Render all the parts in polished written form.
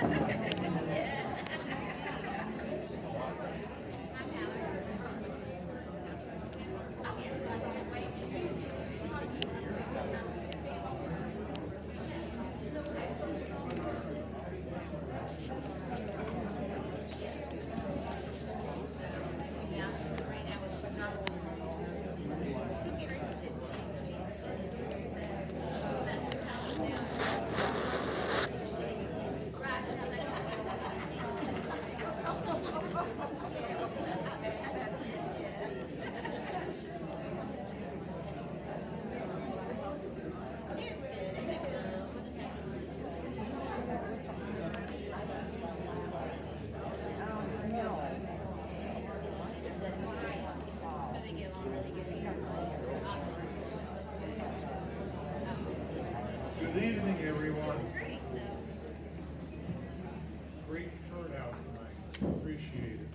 Good evening, everyone. Great turnout tonight. Appreciate it.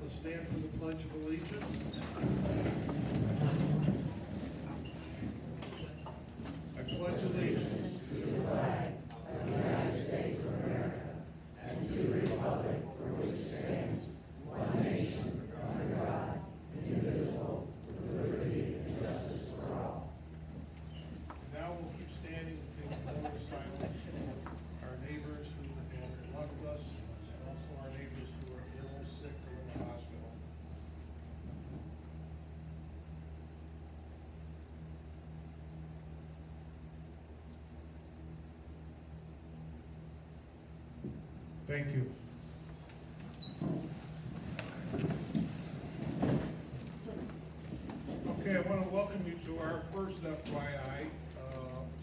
Let's stand for the Pledge of Allegiance. I pledge allegiance to the flag of the United States of America and to the republic for which it stands, one nation, under God, indivisible, with liberty and justice for all. Now we'll keep standing and take a moment of silence. Our neighbors who have loved us, and also our neighbors who are ill, sick, or in the hospital. Thank you. Okay, I want to welcome you to our first FYI.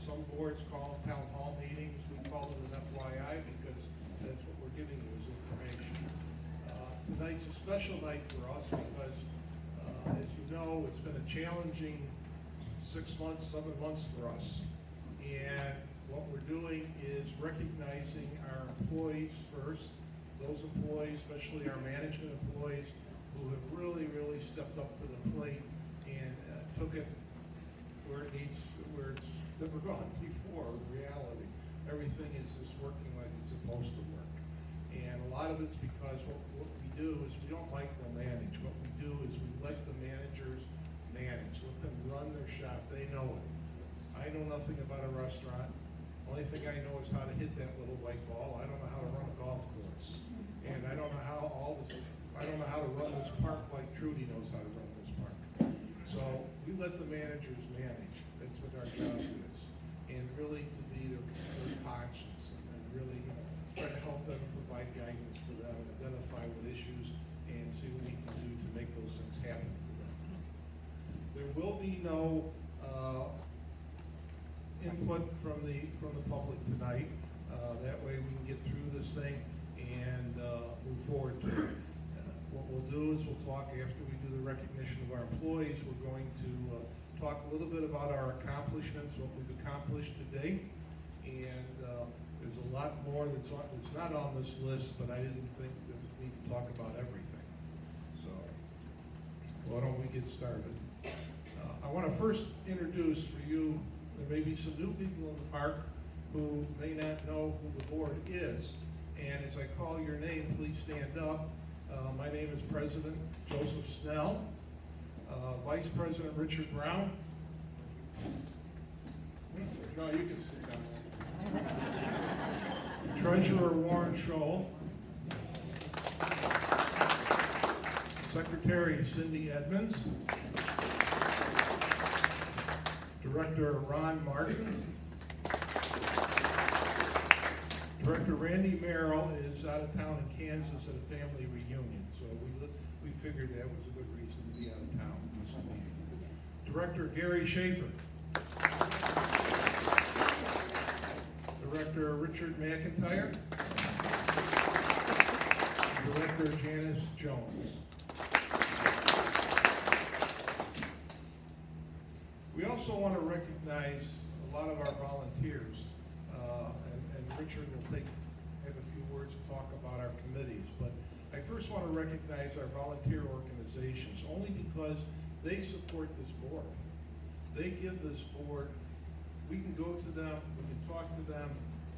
Some boards call them town hall meetings. We call it an FYI because that's what we're giving you is information. Tonight's a special night for us because, as you know, it's been a challenging 6 months, 7 months for us. And what we're doing is recognizing our employees first, those employees, especially our management employees, who have really, really stepped up to the plate and took it where it's never gone before. In reality, everything is just working like it's supposed to work. And a lot of it's because what we do is we don't micromanage. What we do is we let the managers manage, let them run their shop. They know it. I know nothing about a restaurant. Only thing I know is how to hit that little white ball. I don't know how to run a golf course. And I don't know how to run this park like Trudy knows how to run this park. So we let the managers manage. That's what our job is. And really to be their conscience and really try to help them, provide guidance for them, and identify what issues and see what we can do to make those things happen for them. There will be no input from the public tonight. That way we can get through this thing and move forward to it. What we'll do is we'll talk after we do the recognition of our employees. We're going to talk a little bit about our accomplishments, what we've accomplished today. And there's a lot more that's not on this list, but I didn't think that we need to talk about everything. So why don't we get started? I want to first introduce for you, there may be some new people in the park who may not know who the board is. And as I call your name, please stand up. My name is President Joseph Snell, Vice President Richard Brown. No, you can sit down. Treasurer Warren Scholl. Secretary Cindy Edmonds. Director Ron Martin. Director Randy Merrill is out of town in Kansas at a family reunion, so we figured that was a good reason to be out of town. Director Gary Schaefer. Director Richard McIntyre. Director Janice Jones. We also want to recognize a lot of our volunteers. And Richard will have a few words to talk about our committees, but I first want to recognize our volunteer organizations, only because they support this board. They give this board, we can go to them, we can talk to them,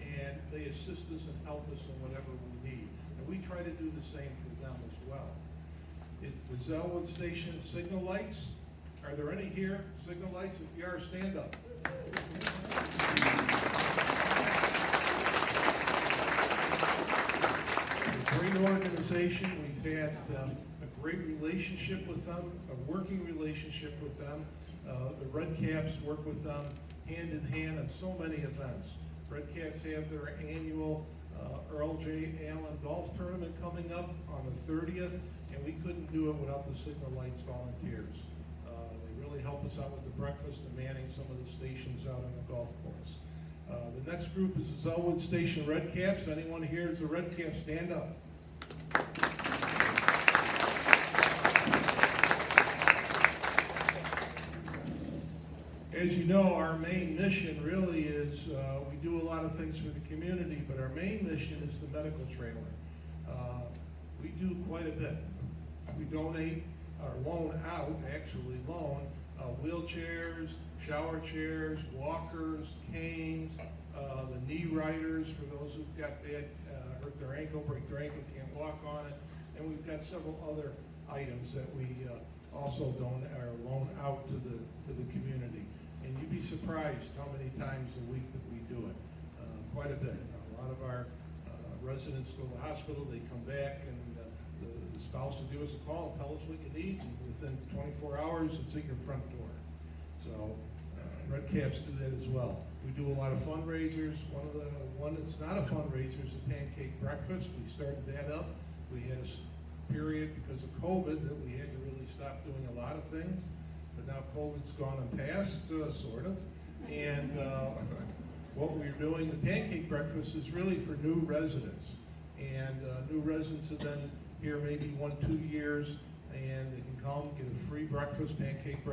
and they assist us and help us in whatever we need. And we try to do the same for them as well. It's the Zellwood Station signal lights. Are there any here, signal lights? If you are, stand up. A great organization. We've had a great relationship with them, a working relationship with them. The Red Caps work with them hand in hand on so many events. Red Caps have their annual Earl J. Allen Golf Tournament coming up on the 30th, and we couldn't do it without the Signal Lights volunteers. They really help us out with the breakfast and manning some of the stations out on the golf course. The next group is the Zellwood Station Red Caps. Anyone here is a Red Cap, stand up. As you know, our main mission really is, we do a lot of things for the community, but our main mission is the medical trailer. We do quite a bit. We donate, or loan out, actually loan, wheelchairs, shower chairs, walkers, canes, the knee riders for those who've got bad, hurt their ankle, break their ankle, can't walk on it. And we've got several other items that we also donate or loan out to the community. And you'd be surprised how many times a week that we do it. Quite a bit. A lot of our residents go to the hospital, they come back, and the spouse will give us a call and tell us what you need, and within 24 hours, it's at your front door. So Red Caps do that as well. We do a lot of fundraisers. One that's not a fundraiser is the pancake breakfast. We started that up. We had a period because of COVID that we had to really stop doing a lot of things. But now COVID's gone and passed, sort of. And what we're doing, the pancake breakfast is really for new residents. And new residents have been here maybe 1-2 years, and they can come, get a free breakfast, pancakes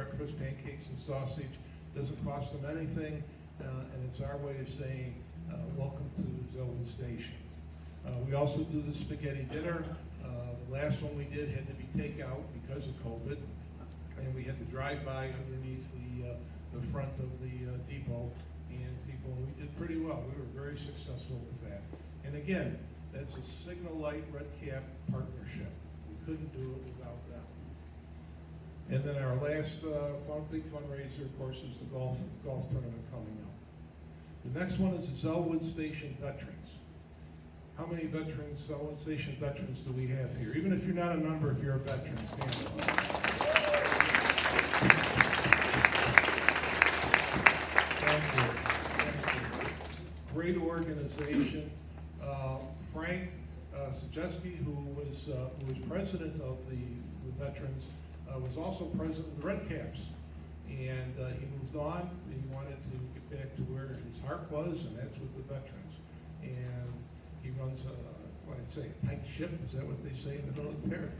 and sausage. Doesn't cost them anything, and it's our way of saying, welcome to Zellwood Station. We also do the spaghetti dinner. The last one we did had to be takeout because of COVID, and we had to drive by underneath the front of the depot, and we did pretty well. We were very successful with that. And again, that's a Signal Light Red Cap partnership. We couldn't do it without them. And then our last big fundraiser, of course, is the golf tournament coming up. The next one is the Zellwood Station Veterans. How many veterans, Zellwood Station veterans do we have here? Even if you're not a member, if you're a veteran, stand up. Thank you. Great organization. Frank Sajeski, who was president of the veterans, was also president of the Red Caps. And he moved on. He wanted to get back to where his heart was, and that's with the veterans. And he runs a tight ship. Is that what they say in the military?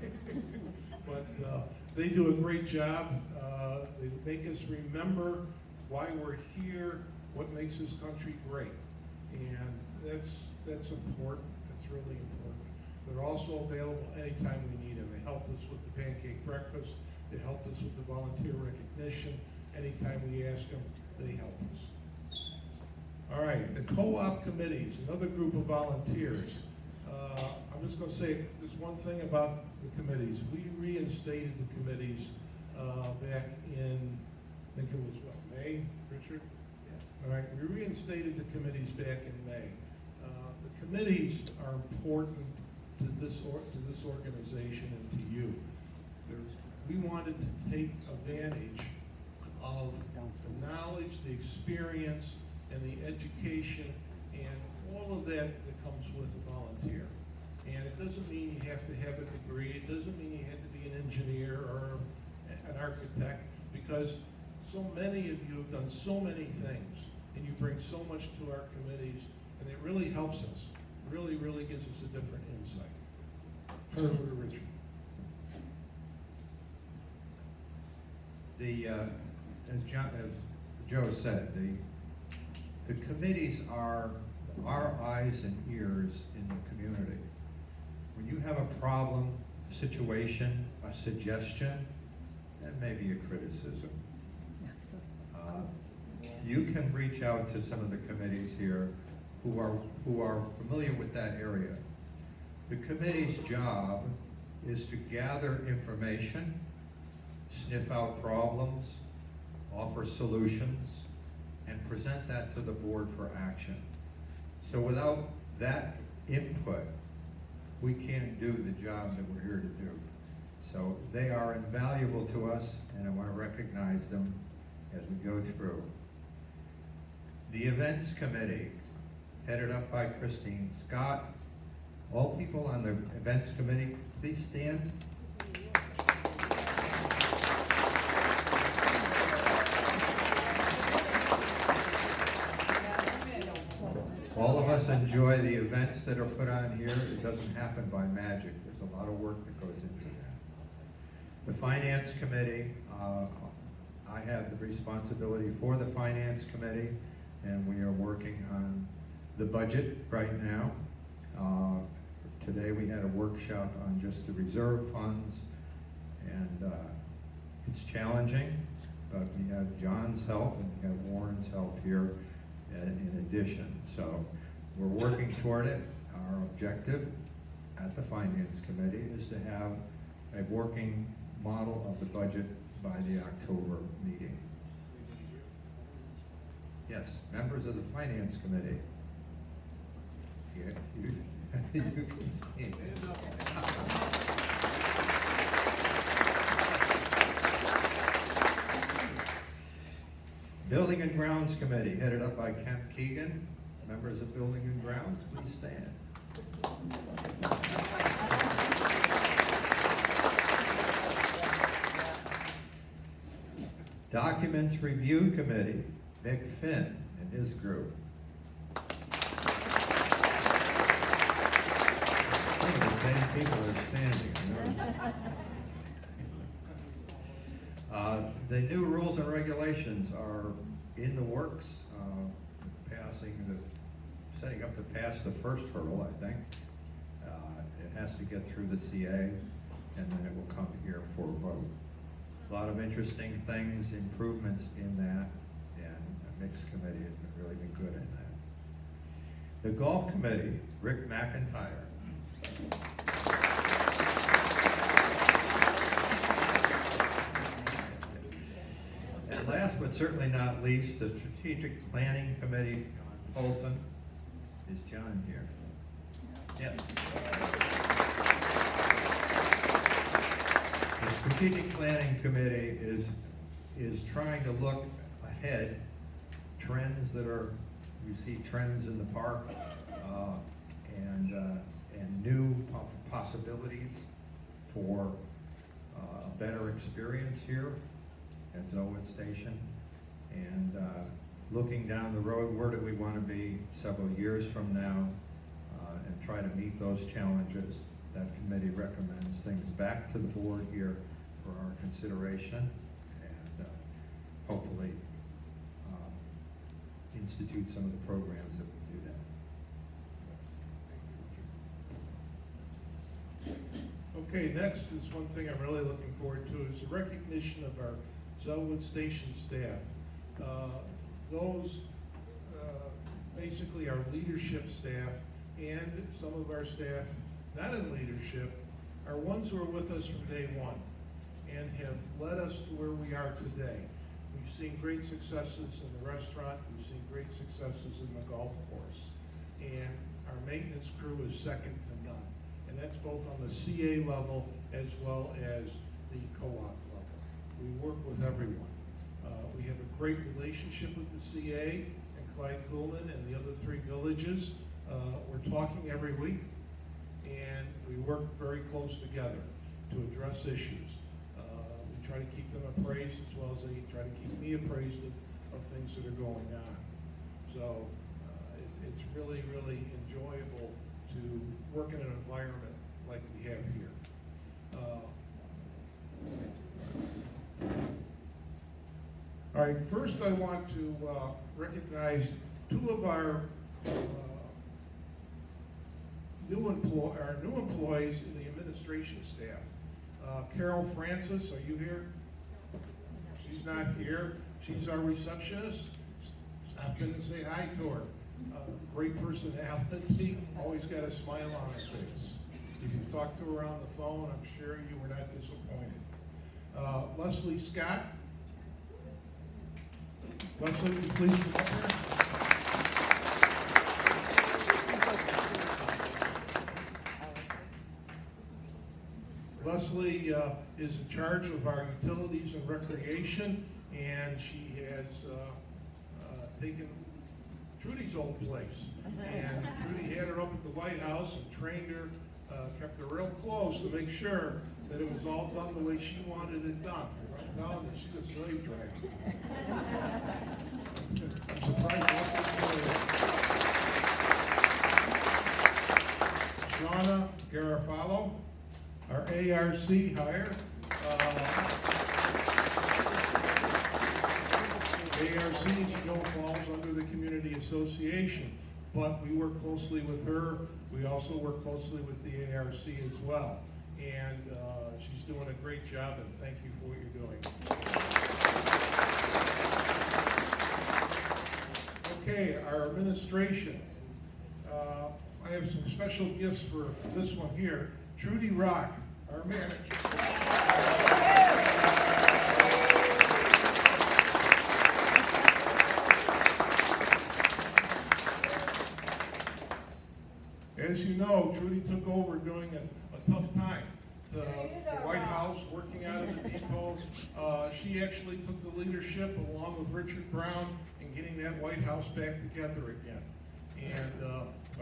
But they do a great job. They make us remember why we're here, what makes this country great. And that's important. That's really important. They're also available anytime we need them. They help us with the pancake breakfast. They help us with the volunteer recognition. Anytime we ask them, they help us. All right, the co-op committees, another group of volunteers. I'm just going to say this one thing about the committees. We reinstated the committees back in, I think it was what, May, Richard? Yeah. All right, we reinstated the committees back in May. The committees are important to this organization and to you. We wanted to take advantage of the knowledge, the experience, and the education, and all of that comes with a volunteer. And it doesn't mean you have to have a degree. It doesn't mean you have to be an engineer or an architect, because so many of you have done so many things, and you bring so much to our committees, and it really helps us. Really, really gives us a different insight. Turn over to Richard. As Joe said, the committees are our eyes and ears in the community. When you have a problem, situation, a suggestion, and maybe a criticism, you can reach out to some of the committees here who are familiar with that area. The committee's job is to gather information, sniff out problems, offer solutions, and present that to the board for action. So without that input, we can't do the job that we're here to do. So they are invaluable to us, and I want to recognize them as we go through. The Events Committee, headed up by Christine Scott. All people on the Events Committee, please stand. All of us enjoy the events that are put on here. It doesn't happen by magic. There's a lot of work that goes into that. The Finance Committee, I have the responsibility for the Finance Committee, and we are working on the budget right now. Today we had a workshop on just the reserve funds, and it's challenging, but we have John's help and we have Warren's help here in addition. So we're working toward it. Our objective at the Finance Committee is to have a working model of the budget by the October meeting. Yes, members of the Finance Committee. Yeah, you can stand. Building and Grounds Committee, headed up by Kent Keegan. Members of Building and Grounds, please stand. Documents Review Committee, Mick Finn and his group. The same people are standing. The new rules and regulations are in the works, setting up to pass the first hurdle, I think. It has to get through the CA, and then it will come here for a vote. A lot of interesting things, improvements in that, and the mixed committee has really been good in that. The Golf Committee, Rick McIntyre. And last but certainly not least, the Strategic Planning Committee, John Olson. Is John here? Yes. The Strategic Planning Committee is trying to look ahead, trends that are, we see trends in the park, and new possibilities for a better experience here at Zellwood Station, and looking down the road, where do we want to be several years from now, and try to meet those challenges. That committee recommends things back to the board here for our consideration, and hopefully institute some of the programs that will do that. Okay, next is one thing I'm really looking forward to is the recognition of our Zellwood Station staff. Those basically our leadership staff and some of our staff not in leadership are ones who are with us from day one and have led us to where we are today. We've seen great successes in the restaurant, we've seen great successes in the golf course, and our maintenance crew is second to none. And that's both on the CA level as well as the co-op level. We work with everyone. We have a great relationship with the CA and Clyde Coolman and the other three villages. We're talking every week, and we work very close together to address issues. We try to keep them appraised as well as they try to keep me appraised of things that are going on. So it's really, really enjoyable to work in an environment like we have here. All right, first I want to recognize two of our new employees in the administration staff. Carol Francis, are you here? She's not here. She's our receptionist. Stop in and say hi to her. great personality, always got a smile on her face. If you've talked to her on the phone, I'm sure you were not disappointed. Leslie Scott. Leslie, would you please come up here? Leslie is in charge of our utilities and recreation, and she has taken Trudy's old place. And Trudy had her up at the White House and trained her, kept her real close to make sure that it was all done the way she wanted it done. Right now, she's a slave driver. I'm surprised Shauna Garofalo, our ARC hire. ARC, as you know, falls under the Community Association, but we work closely with her. We also work closely with the ARC as well. And she's doing a great job, and thank you for what you're doing. Okay, our administration. I have some special gifts for this one here. Trudy Rock, our manager. As you know, Trudy took over during a tough time. The White House, working out of the depot. She actually took the leadership along with Richard Brown in getting that White House back together again. And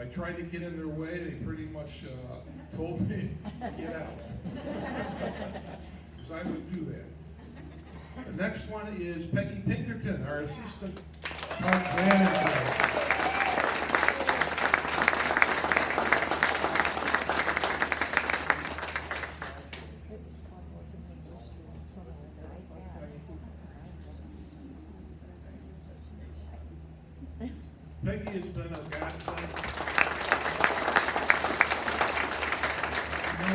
I tried to get in their way. They pretty much told me to get out. Because I would do that. The next one is Peggy Pinkerton, our assistant park manager. Peggy has been a godsend.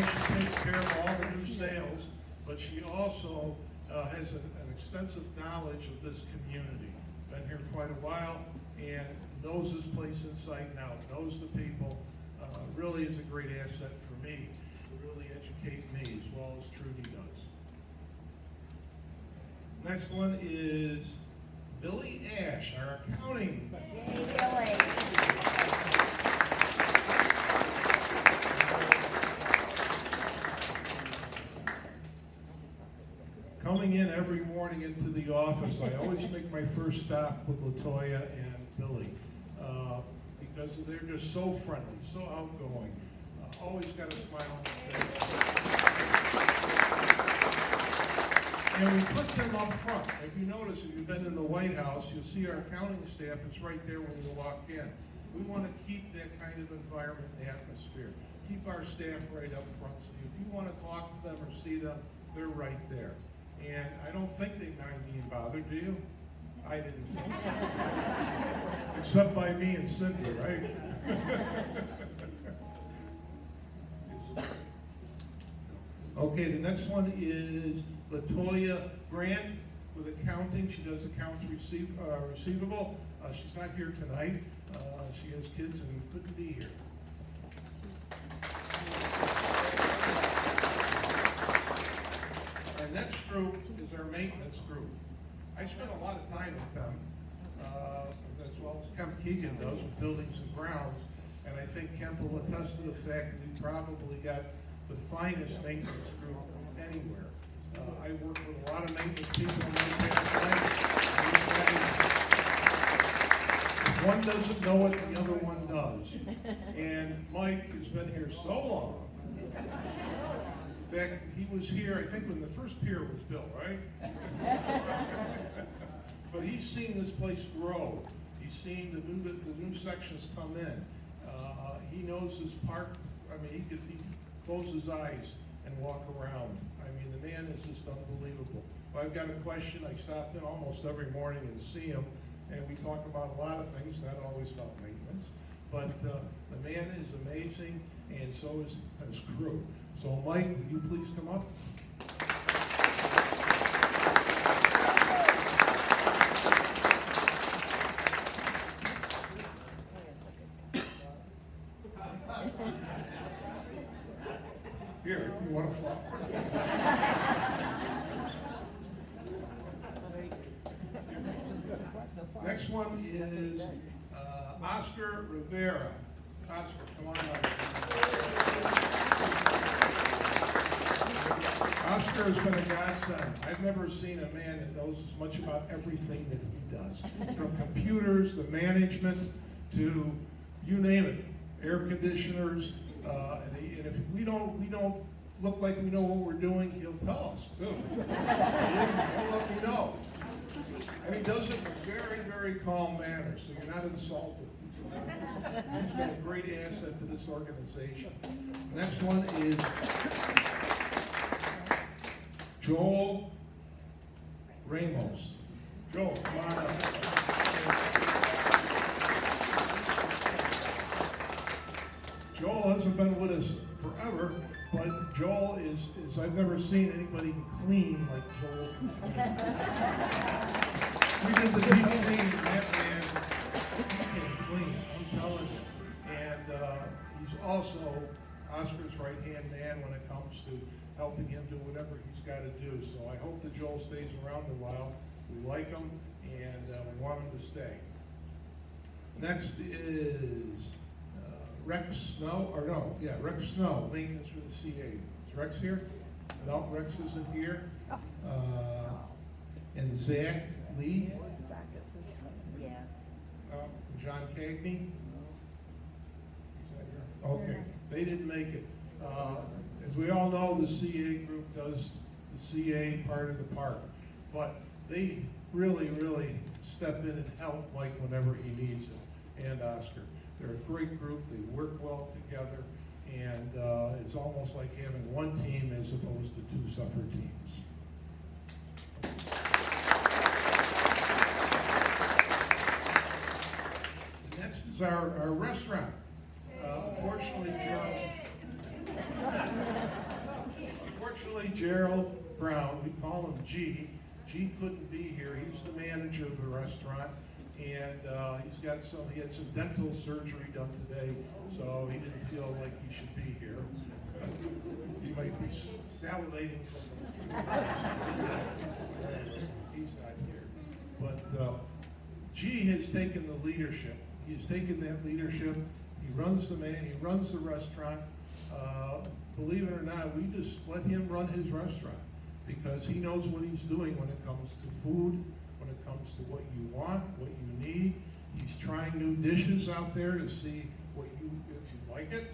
She takes care of all the new sales, but she also has an extensive knowledge of this community. Been here quite a while and knows this place inside and out, knows the people. Really is a great asset for me to really educate me as well as Trudy does. Next one is Billy Ash, our accounting. Yay, Billy. Coming in every morning into the office, I always make my first stop with LaToya and Billy because they're just so friendly, so outgoing. Always got a smile on their face. And we put them up front. If you notice, if you've been in the White House, you'll see our accounting staff is right there when you walk in. We want to keep that kind of environment and atmosphere. Keep our staff right up front. So if you want to talk to them or see them, they're right there. And I don't think they mind being bothered, do you? I didn't think so. Except by me and Cindy, right? Okay, the next one is LaToya Grant with accounting. She does accounts receivable. She's not here tonight. She has kids and couldn't be here. Our next group is our maintenance group. I spent a lot of time with them, as well as Kemp Keegan does with buildings and grounds. And I think Kemp will attest to the fact that we probably got the finest maintenance group anywhere. I work with a lot of maintenance people in my past. If one doesn't know it, the other one does. And Mike has been here so long. In fact, he was here, I think, when the first pier was built, right? But he's seen this place grow. He's seen the new sections come in. He knows this park. I mean, he could close his eyes and walk around. I mean, the man is just unbelievable. If I've got a question, I stop in almost every morning and see him, and we talk about a lot of things, not always about maintenance. But the man is amazing, and so is his crew. So, Mike, would you please come up? Here, you want a flower? Next one is Oscar Rivera. Oscar, come on up. Oscar has been a godsend. I've never seen a man that knows as much about everything that he does. From computers, to management, to you name it, air conditioners. And if we don't look like we know what we're doing, he'll tell us too. He'll let me know. And he does it in a very, very calm manner, so you're not insulted. He's been a great asset to this organization. Next one is Joel Ramos. Joel, come on up. Joel hasn't been with us forever, but Joel is I've never seen anybody clean like Joel. We did the deep clean, and that man can clean, I'm telling you. And he's also Oscar's right-hand man when it comes to helping him do whatever he's got to do. So I hope that Joel stays around a while. We like him, and we want him to stay. Next is Rex Snow, Rex Snow, maintenance for the CA. Is Rex here? No, Rex isn't here. And Zach Lee. Yeah. John Cagney. Okay, they didn't make it. As we all know, the CA group does the CA part of the park, but they really, really step in and help Mike whenever he needs it, and Oscar. They're a great group, they work well together, and it's almost like having one team as opposed to two separate teams. Next is our restaurant. Unfortunately, Gerald Brown, we call him G. G couldn't be here. He's the manager of the restaurant, and he had some dental surgery done today, so he didn't feel like he should be here. He might be salivating from he's not here. But G has taken the leadership. He's taken that leadership. He runs the restaurant. Believe it or not, we just let him run his restaurant because he knows what he's doing when it comes to food, when it comes to what you want, what you need. He's trying new dishes out there to see if you like it.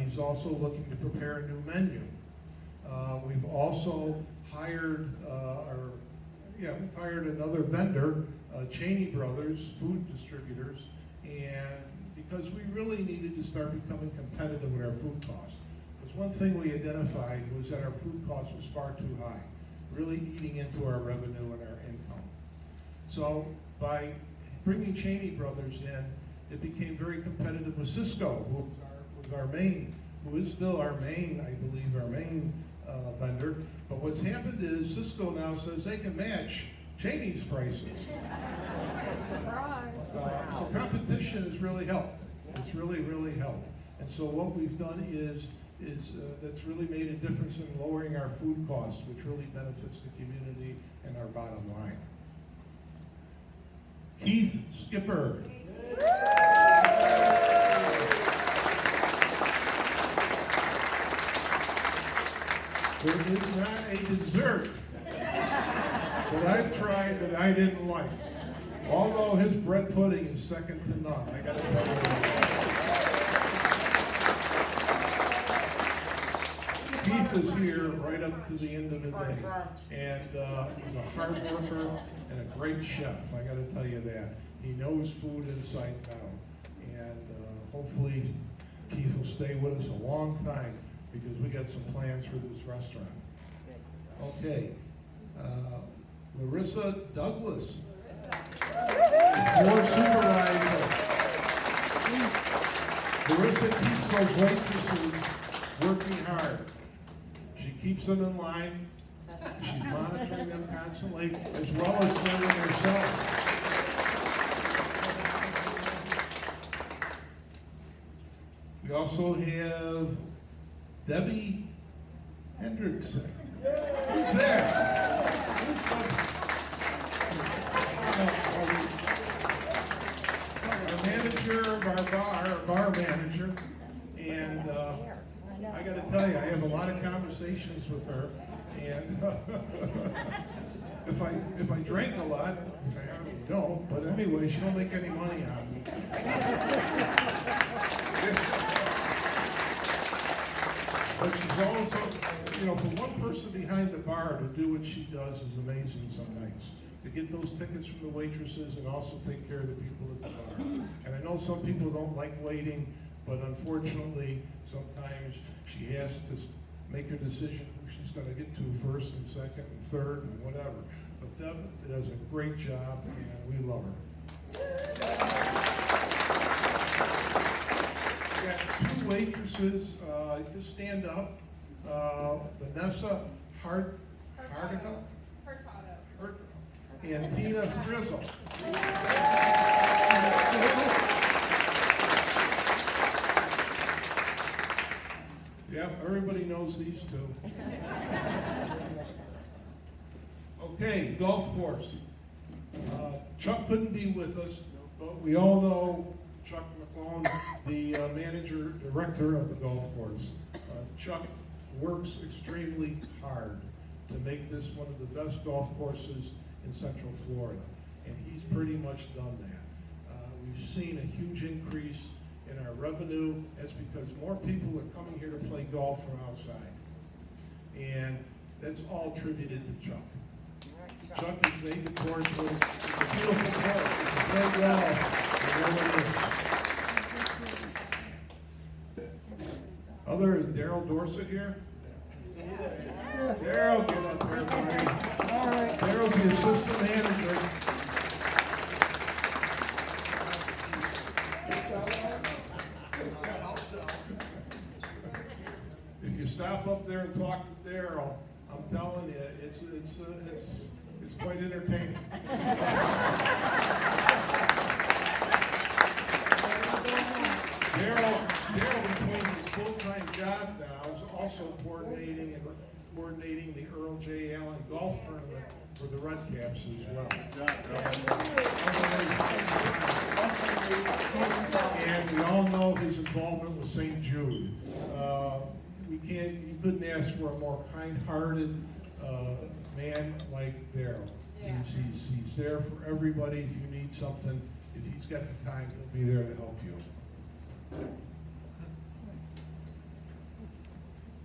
He's also looking to prepare a new menu. We've also hired another vendor, Cheney Brothers, food distributors, and because we really needed to start becoming competitive with our food costs. Because one thing we identified was that our food cost was far too high, really eating into our revenue and our income. So by bringing Cheney Brothers in, it became very competitive with Cisco, who is still our main, I believe, our main vendor. But what's happened is Cisco now says they can match Cheney's prices. Surprise. So competition has really helped. It's really, really helped. And so what we've done is that's really made a difference in lowering our food costs, which really benefits the community and our bottom line. Keith Skipper. There is not a dessert that I've tried that I didn't like. Although his bread pudding is second to none, I gotta tell you that. Keith is here right up to the end of the day. And he's a hard worker and a great chef, I gotta tell you that. He knows food inside and out. And hopefully Keith will stay with us a long time because we got some plans for this restaurant. Okay, Larissa Douglas, board supervisor. Larissa keeps those waitresses working hard. She keeps them in line. She's monitoring them constantly, as well as serving herself. We also have Debbie Hendrickson. Who's there? Who's our manager of our bar manager, and I got to tell you, I have a lot of conversations with her, and if I drank a lot, which I hardly don't, but anyway, she don't make any money on me. But she's also, for one person behind the bar to do what she does is amazing some nights. To get those tickets from the waitresses and also take care of the people at the bar. And I know some people don't like waiting, but unfortunately, sometimes she has to make her decision who she's gonna get to first and second and third and whatever. But Deb does a great job and we love her. We got two waitresses, just stand up. Vanessa Hurtado and Tina Frizzle. Yeah, everybody knows these two. Okay, golf course. Chuck couldn't be with us, but we all know Chuck McClone, the manager, director of the golf course. Chuck works extremely hard to make this one of the best golf courses in Central Florida, and he's pretty much done that. We've seen a huge increase in our revenue. That's because more people are coming here to play golf from outside, and that's all attributed to Chuck. Chuck has made the course with a beautiful course. It's played well, and there it is. Other is Daryl Dorsett here. Daryl, get up there, buddy. Daryl's the assistant manager. If you stop up there and talk to Daryl, I'm telling you, it's quite entertaining. Daryl, between his full-time job now, is also coordinating the Earl J. Allen Golf Tournament for the Red Caps as well. And we all know his involvement with St. Jude. You couldn't ask for a more kind-hearted man like Daryl. Yeah. He's there for everybody. If you need something, if he's got the time, he'll be there to help you.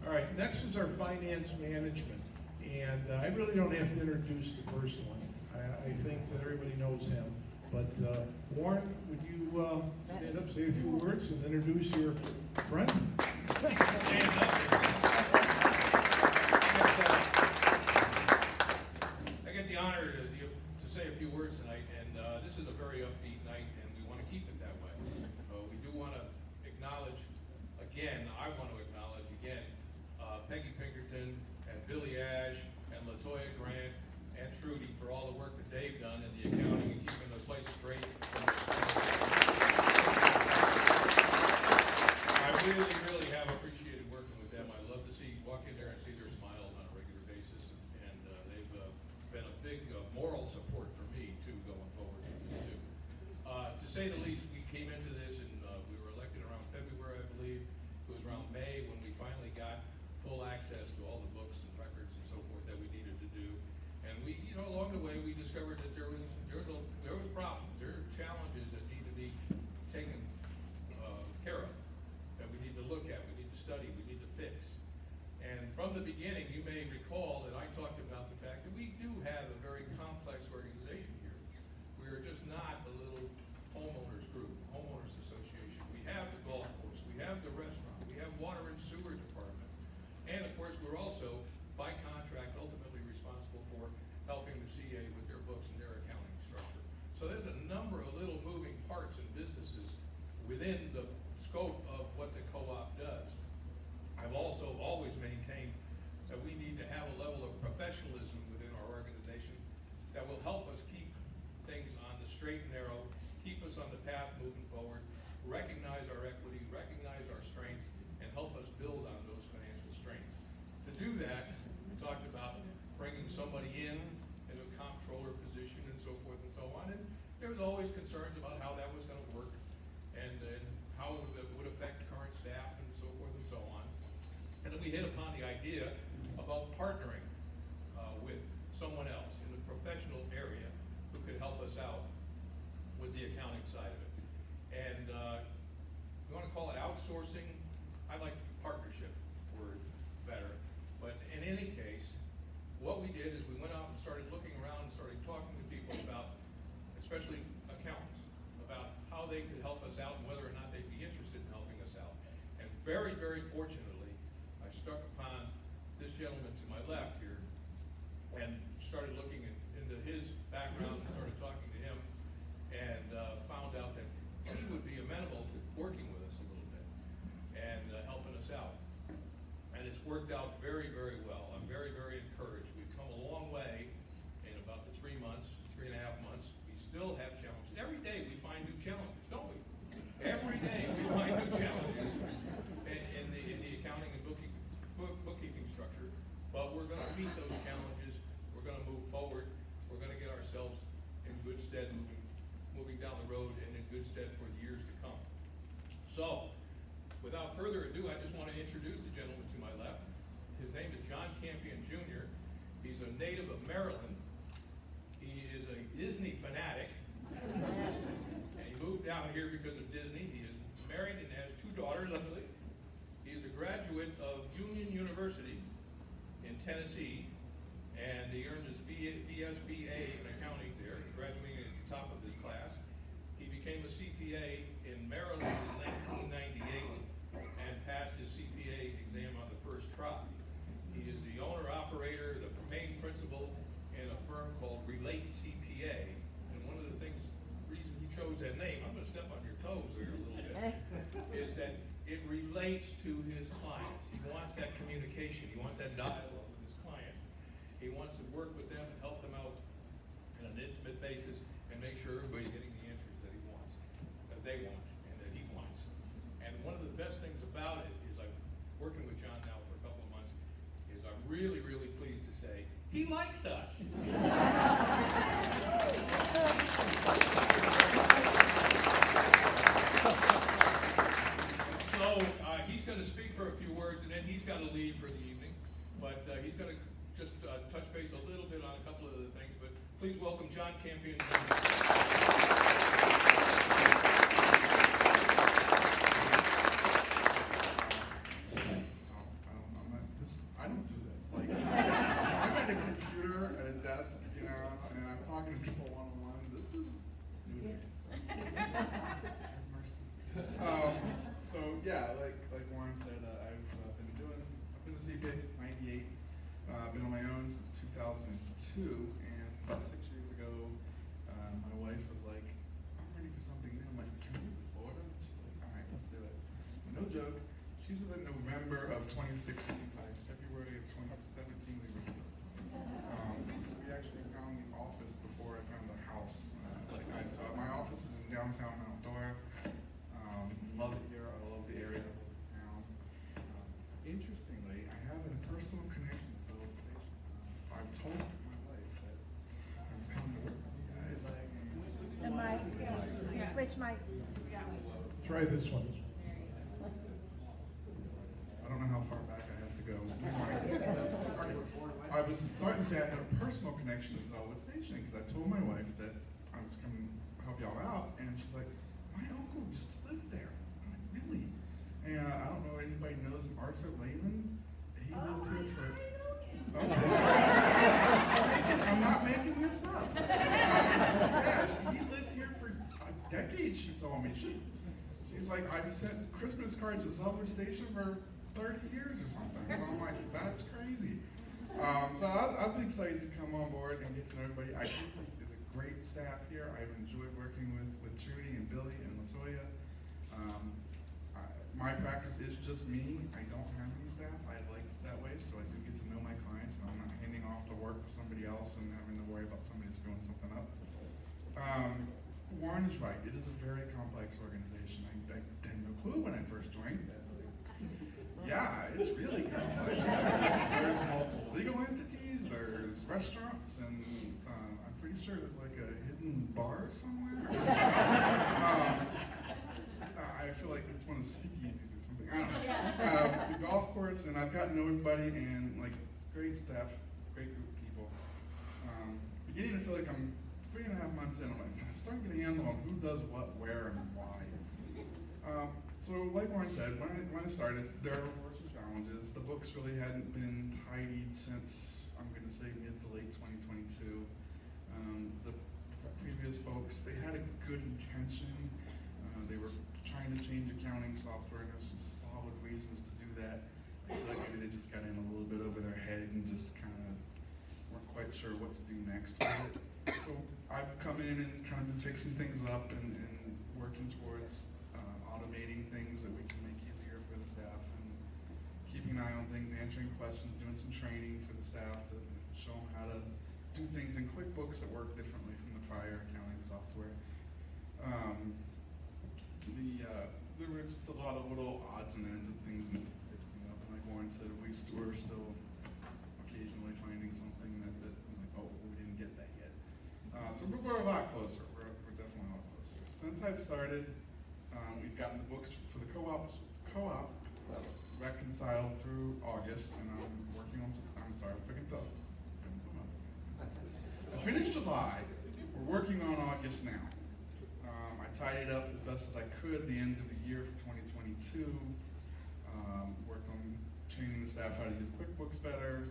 All right, next is our finance management. And I really don't have to introduce the first one. I think that everybody knows him. But Warren, would you stand up, say a few words, and introduce your friend? Stand up. I get the honor to say a few words tonight, and this is a very upbeat night, and we want to keep it that way. We do want to acknowledge, again, I want to acknowledge again, Peggy Pinkerton and Billy Ash and LaToya Grant and Trudy for all the work that they've done in the accounting and keeping the place straight. I really have appreciated working with them. I love to walk in there and see their smiles on a regular basis, and they've been a big moral support for me too going forward. To say the least, we came into this and we were elected around February, I believe. It was around May when we finally got full access to all the books and records and so forth that we needed to do. And we, along the way, we discovered that there was problems, there are challenges that need to be taken care of, that we need to look at, we need to study, we need to fix. And from the beginning, you may recall that I talked about the fact that we do have a very complex organization here. We are just not a little homeowners group, homeowners association. We have the golf course, we have the restaurant, we have water and sewer department. And of course, we're also, by contract, ultimately responsible for helping the CA with their books and their accounting structure. So there's a number of little moving parts and businesses within the scope of what the co-op does. I've also always maintained that we need to have a level of professionalism within our organization that will help us keep things on the straight and narrow, keep us on the path moving forward, recognize our equity, recognize our strengths, and help us build on those financial we hit upon the idea about partnering with someone else in the professional area who could help us out with the accounting side of it. And you want to call it outsourcing? I like partnership word better. But in any case, what we did is we went out and started looking around and started talking to people about, especially accountants, about how they could help us out and whether or not they'd be interested in helping us out. And very, very fortunately, I struck upon this gentleman to my left here and started looking into his background and started talking to him and found out that he would be amenable to working with us a little bit and helping us out. And it's worked out very, very well. I'm very, very encouraged. We've come a long way in about the 3 months, 3.5 months. We still have challenges. Every day we find new challenges, don't we? Every day we find new challenges in the accounting and bookkeeping structure. But we're going to meet those challenges. We're going to move forward. We're going to get ourselves in good stead moving down the road and in good stead for the years to come. So, without further ado, I just want to introduce the gentleman to my left. His name is John Campion Jr. He's a native of Maryland. He is a Disney fanatic. And he moved down here because of Disney. He is married and has 2 daughters, I believe. He is a graduate of Union University in Tennessee, and he earned his BSBA in accounting there, graduating at the top of his class. He became a CPA in Maryland in 1998 and passed his CPA exam on the first try. He is the owner-operator, the main principal in a firm called Relate CPA. And one of the reason he chose that name, I'm going to step on your toes there a little bit, is that it relates to his clients. He wants that communication. He wants that dialogue with his clients. He wants to work with them and help them out on an intimate basis and make sure everybody's getting the answers that he wants, that they want, and that he wants. And one of the best things about it is I'm working with John now for a couple of months, is I'm really, really pleased to say he likes us. So he's going to speak for a few words, and then he's got to leave for the evening. But he's going to just touch base a little bit on a couple of other things. But please welcome John Campion. I don't do this. Like, I'm at a computer at a desk, and I'm talking to people one-on-one. This is new to me. Have mercy. So yeah, like Warren said, I've been a CPA since '98. I've been on my own since 2002, and about 6 years ago, my wife was like, "I'm ready for something new." I'm like, "Can we move to Florida?" She's like, "All right, let's do it." No joke. She said that November of 2016, by February of 2017, we were here. We actually found the office before I found the house. So my office is in downtown Mount Dora. Love it here. I love the area. I love the town. Interestingly, I have a personal connection to Zellwood Station. I've told my wife that I was coming to work with you guys. The mic. Switch mics. Try this one. I don't know how far back I have to go. I was starting to say I had a personal connection to Zellwood Station because I told my wife that I was coming to help y'all out, and she's like, "My uncle used to live there." I'm like, "Really?" And I don't know if anybody knows Arthur Lehman. He lived here for. Okay. I'm not making this up. Yeah, he lived here for a decade. She told me. He's like, "I've sent Christmas cards to Zellwood Station for 30 years or something." So I'm like, "That's crazy." So I'll be excited to come on board and get to know everybody. I think there's a great staff here. I've enjoyed working with Trudy and Billy and LaToya. My practice is just me. I don't have any staff. I like it that way, so I do get to know my clients, and I'm not handing off the work to somebody else and having to worry about somebody screwing something up. Warren is right. It is a very complex organization. I had no clue when I first joined. Yeah, it's really complex. There's multiple legal entities, there's restaurants, and I'm pretty sure there's like a hidden bar somewhere. I feel like it's one of the speakeasies or something. I don't know. The golf course reports, and I've gotten to know everybody, and like, great staff, great group of people. Beginning to feel like I'm 3.5 months in, I'm like, I'm starting to get a handle on who does what, where, and why. So like Warren said, when I started, there were some challenges. The books really hadn't been tidied since, I'm gonna say, mid to late 2022. The previous folks, they had a good intention. They were trying to change accounting software, and there's some solid reasons to do that. I feel like maybe they just got in a little bit over their head and just kind of weren't quite sure what to do next with it. So I've come in and kind of been fixing things up and working towards automating things that we can make easier for the staff, and keeping an eye on things, answering questions, doing some training for the staff to show them how to do things in QuickBooks that work differently from the prior accounting software. There were just a lot of little odds and ends of things that fixing up, and like Warren said, we're still occasionally finding something that I'm like, oh, we didn't get that yet. So we're a lot closer. We're definitely a lot closer. Since I've started, we've gotten the books for the co-op reconciled through August, and I'm working on some. I'm sorry, I'm picking up. I finished July. We're working on August now. I tidied up as best as I could the end of the year for 2022. Worked on training the staff how to use QuickBooks better.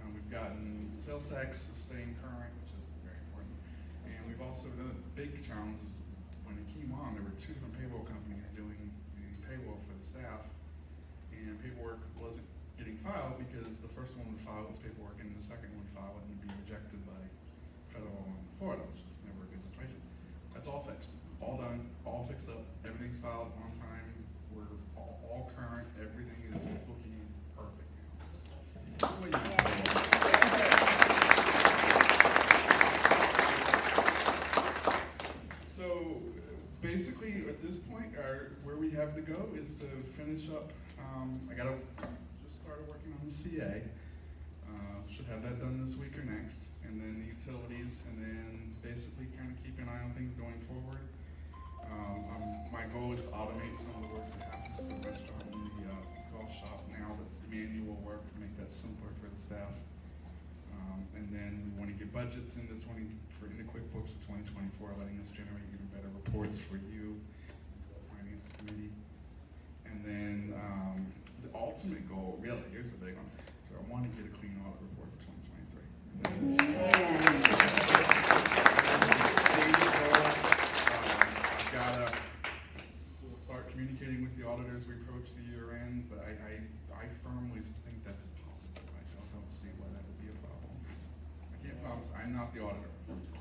We've gotten sales tax staying current, which is very important. And we've also, the big challenge is when it came on, there were 2 different payroll companies doing the payroll for the staff. And paperwork wasn't getting filed because the first one would file its paperwork and the second one would file it and be rejected by federal and Florida, which is never a good situation. That's all fixed, all done, all fixed up, everything's filed on time, we're all current, everything is looking perfect now. So basically at this point, where we have to go is to finish up. I just started working on the CA. Should have that done this week or next, and then the utilities, and then basically kind of keep an eye on things going forward. My goal is to automate some of the work that happens at the restaurant and the golf shop now. That's manual work to make that simpler for the staff. And then we want to get budgets into QuickBooks for 2024, letting us generate even better reports for you, the finance committee. And then the ultimate goal, really, here's the big one. So I want to get a clean audit report for 2023. I've got to start communicating with the auditors. We approach the year end, but I firmly think that's possible. I don't see why that would be a problem. I can't promise. I'm not the auditor.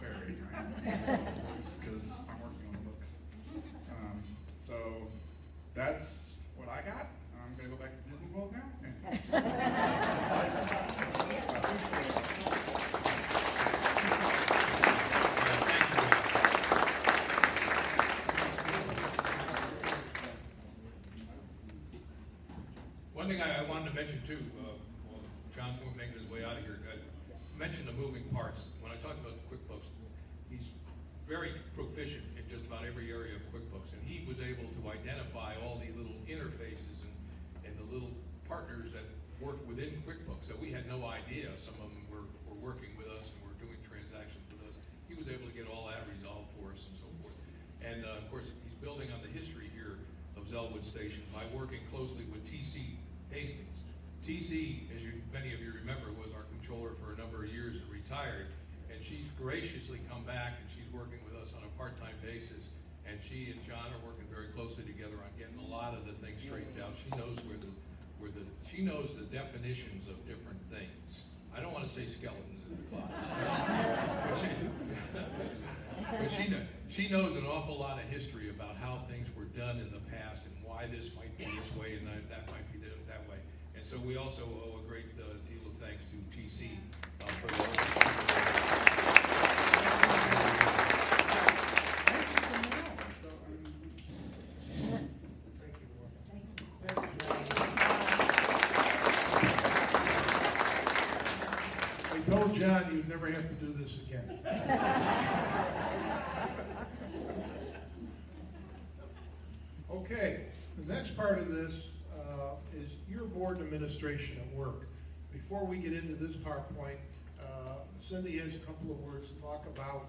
Clarity. Because I'm working on the books. So that's what I got. I'm going to go back to Disney World now. One thing I wanted to mention too, while John's making his way out of here, mention the moving parts. When I talk about QuickBooks, he's very proficient in just about every area of QuickBooks, and he was able to identify all the little interfaces and the little partners that work within QuickBooks that we had no idea. Some of them were working with us and were doing transactions with us. He was able to get all that resolved for us and so forth. And of course, he's building on the history here of Zellwood Station by working closely with TC Hastings. TC, as many of you remember, was our controller for a number of years and retired. And she's graciously come back and she's working with us on a part-time basis. And she and John are working very closely together on getting a lot of the things straightened out. She knows she knows the definitions of different things. I don't want to say skeletons in the closet. But she knows an awful lot of history about how things were done in the past and why this might be this way and that might be that way. And so we also owe a great deal of thanks to TC for I told John you'd never have to do this again. Okay, the next part of this is your board administration at work. Before we get into this PowerPoint, Cindy has a couple of words to talk about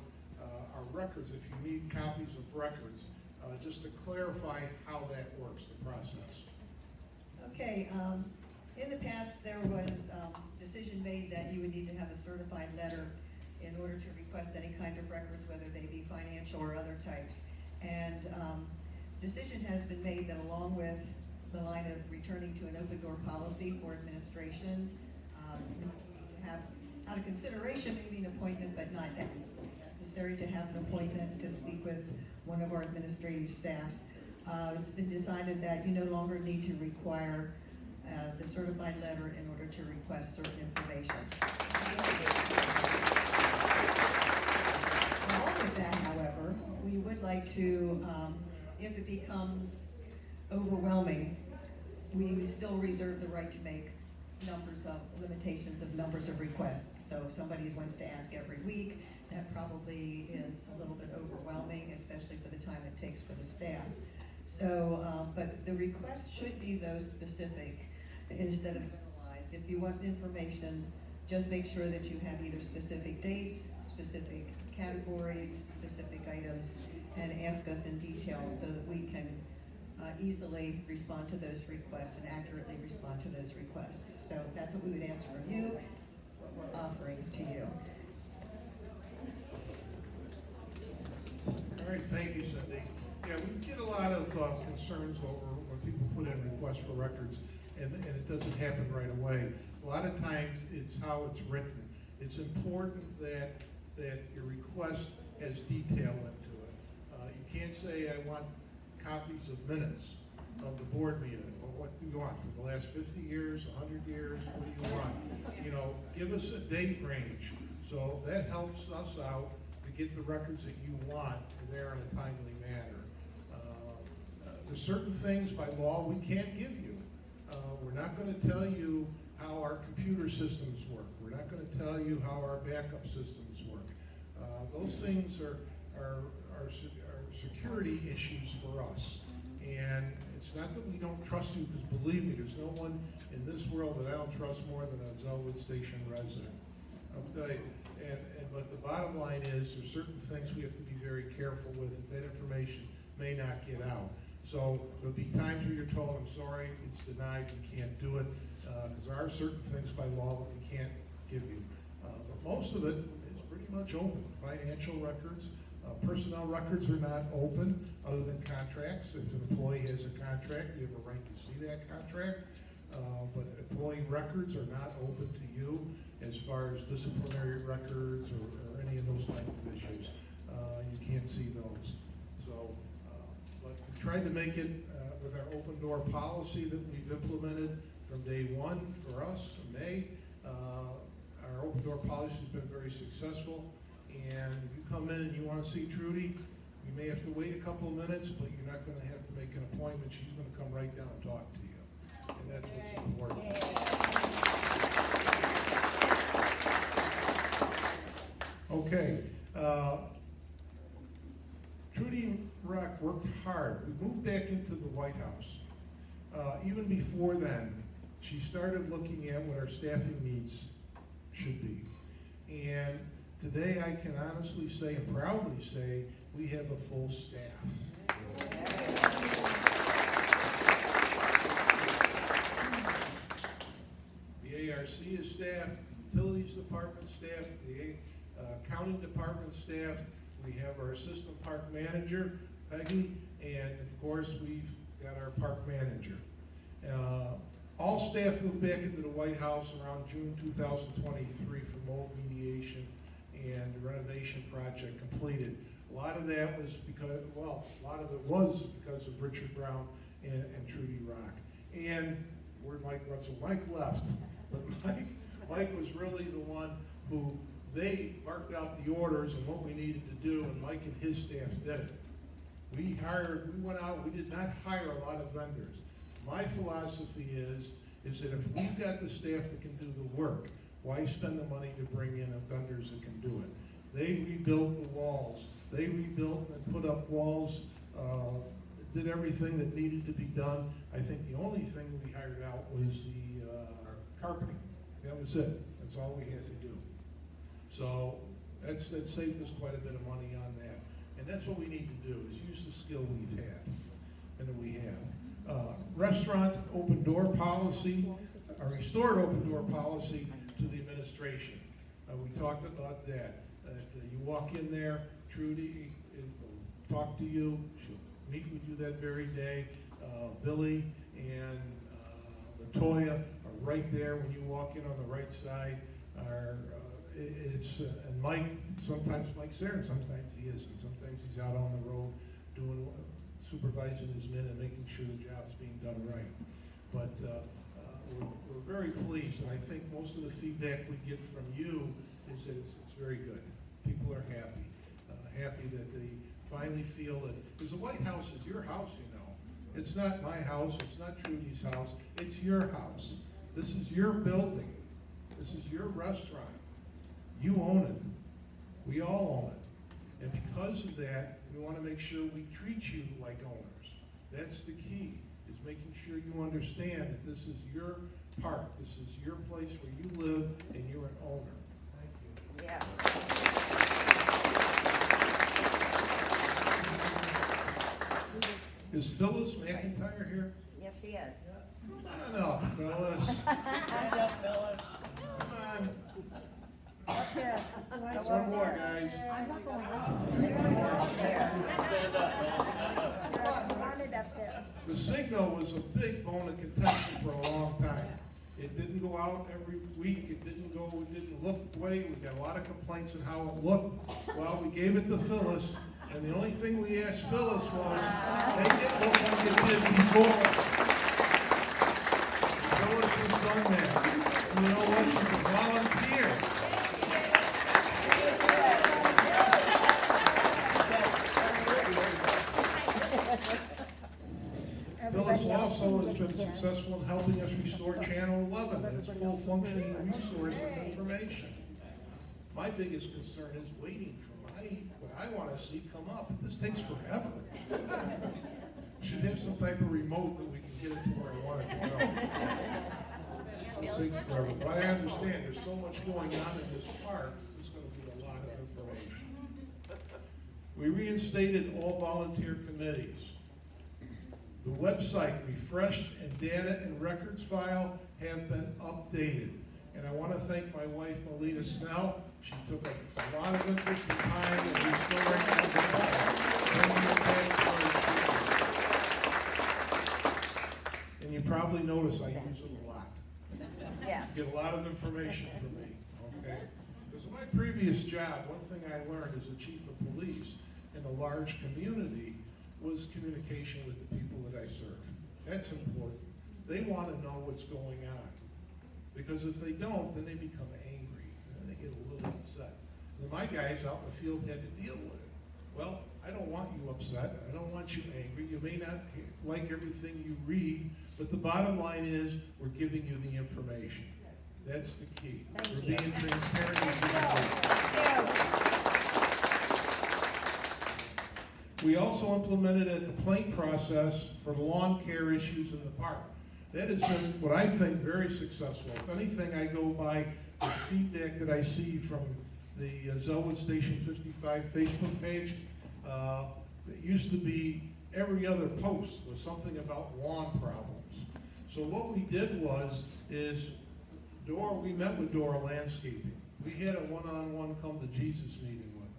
our records, if you need copies of records, just to clarify how that works, the process. Okay, in the past, there was decision made that you would need to have a certified letter in order to request any kind of records, whether they be financial or other types. And decision has been made that along with the line of returning to an open door policy for administration, we need to have, out of consideration, maybe an appointment, but not necessary to have an appointment to speak with one of our administrative staffs. It's been decided that you no longer need to require the certified letter in order to request certain information. Along with that, however, we would like to, if it becomes overwhelming, we still reserve the right to make limitations of numbers of requests. So if somebody wants to ask every week, that probably is a little bit overwhelming, especially for the time it takes for the staff. So, but the request should be those specific instead of generalized. If you want information, just make sure that you have either specific dates, specific categories, specific items, and ask us in detail so that we can easily respond to those requests and accurately respond to those requests. So that's what we would ask from you, what we're offering to you. All right, thank you, Cindy. Yeah, we get a lot of concerns over when people put in requests for records, and it doesn't happen right away. A lot of times, it's how it's written. It's important that your request has detail into it. You can't say, I want copies of minutes of the board meeting. Well, what do you want, for the last 50 years, 100 years, what do you want? You know, give us a date range. So that helps us out to get the records that you want there in a timely manner. There's certain things by law we can't give you. We're not going to tell you how our computer systems work. We're not going to tell you how our backup systems work. Those things are security issues for us. And it's not that we don't trust you, because believe me, there's no one in this world that I don't trust more than a Zellwood Station resident. I'll tell you. But the bottom line is, there's certain things we have to be very careful with. That information may not get out. So there'll be times where you're told, I'm sorry, it's denied, we can't do it, because there are certain things by law that we can't give you. But most of it is pretty much open. Financial records, personnel records are not open other than contracts. If an employee has a contract, you have a right to see that contract. But employee records are not open to you as far as disciplinary records or any of those type of issues. You can't see those. So, but we tried to make it with our open door policy that we've implemented from day one for us in May. Our open door policy has been very successful. And if you come in and you want to see Trudy, you may have to wait a couple of minutes, but you're not going to have to make an appointment. She's going to come right down and talk to you. And that's what's important. Okay. Trudy Rock worked hard. We moved back into the White House. Even before then, she started looking at what our staffing needs should be. And today I can honestly say and proudly say we have a full staff. The ARC is staffed, the utilities department staff, the accounting department staff. We have our assistant park manager, Peggy, and of course we've got our park manager. All staff moved back into the White House around June 2023 for mold remediation and the renovation project completed. A lot of that was because, well, a lot of it was because of Richard Brown and Trudy Rock. And where'd Mike Russell? Mike left, but Mike was really the one who, they marked out the orders and what we needed to do, and Mike and his staff did it. We went out, we did not hire a lot of vendors. My philosophy is that if we've got the staff that can do the work, why spend the money to bring in vendors that can do it? They rebuilt the walls. They rebuilt and put up walls, did everything that needed to be done. I think the only thing we hired out was the carpeting. That was it. That's all we had to do. So that saved us quite a bit of money on that. And that's what we need to do, is use the skill we've had and that we have. Restaurant open door policy, a restored open door policy to the administration. We talked about that. You walk in there, Trudy will talk to you, she'll meet with you that very day. Billy and Latoya are right there when you walk in on the right side. And Mike, sometimes Mike's there and sometimes he isn't. Sometimes he's out on the road doing, supervising his men and making sure the job's being done right. But we're very pleased, and I think most of the feedback we get from you is that it's very good. People are happy, happy that they finally feel that, because the White House is your house, you know. It's not my house, it's not Trudy's house, it's your house. This is your building. This is your restaurant. You own it. We all own it. And because of that, we want to make sure we treat you like owners. That's the key, is making sure you understand that this is your park, this is your place where you live, and you're an owner. Thank you. Yes. Is Phyllis McIntyre here? Yes, she is. Come on up, Phyllis. Stand up, Phyllis. Come on. Up there. One more, guys. I'm not going Up there. Wanted up there. The signal was a big bone of contention for a long time. It didn't go out every week, it didn't look the way, we got a lot of complaints on how it looked. Well, we gave it to Phyllis, and the only thing we asked Phyllis was, make it look like it did before. Phyllis has done that. And you know what, she's a volunteer. Phyllis Everybody else also can has get been this. successful in helping us restore Channel 11, its full functioning resource of information. My biggest concern is waiting for what I want to see come up. This takes forever. Should have some type of remote that we can get it to where I want it to go. It takes forever, but I understand there's so much going on in this park, there's going to be a lot of information. We reinstated all volunteer committees. The website refreshed and data and records file have been updated. And I want to thank my wife, Melita Snell. She took a lot of interest and time in restoring the file. And you probably notice I use it a lot. Yes. You get a lot of information from me, okay? Because in my previous job, one thing I learned as a chief of police in a large community was communication with the people that I serve. That's important. They want to know what's going on. Because if they don't, then they become angry, and they get a little upset. And my guys out in the field had to deal with it. Well, I don't want you upset. I don't want you angry. You may not like everything you read, but the bottom line is we're giving you the information. That's the key. We're being transparent. We also implemented a complaint process for lawn care issues in the park. That has been, what I think, very successful. If anything, I go by the feedback that I see from the Zellwood Station 55 Facebook page. It used to be every other post was something about lawn problems. So what we did we met with Dora Landscaping. We had a one-on-one come to Jesus meeting with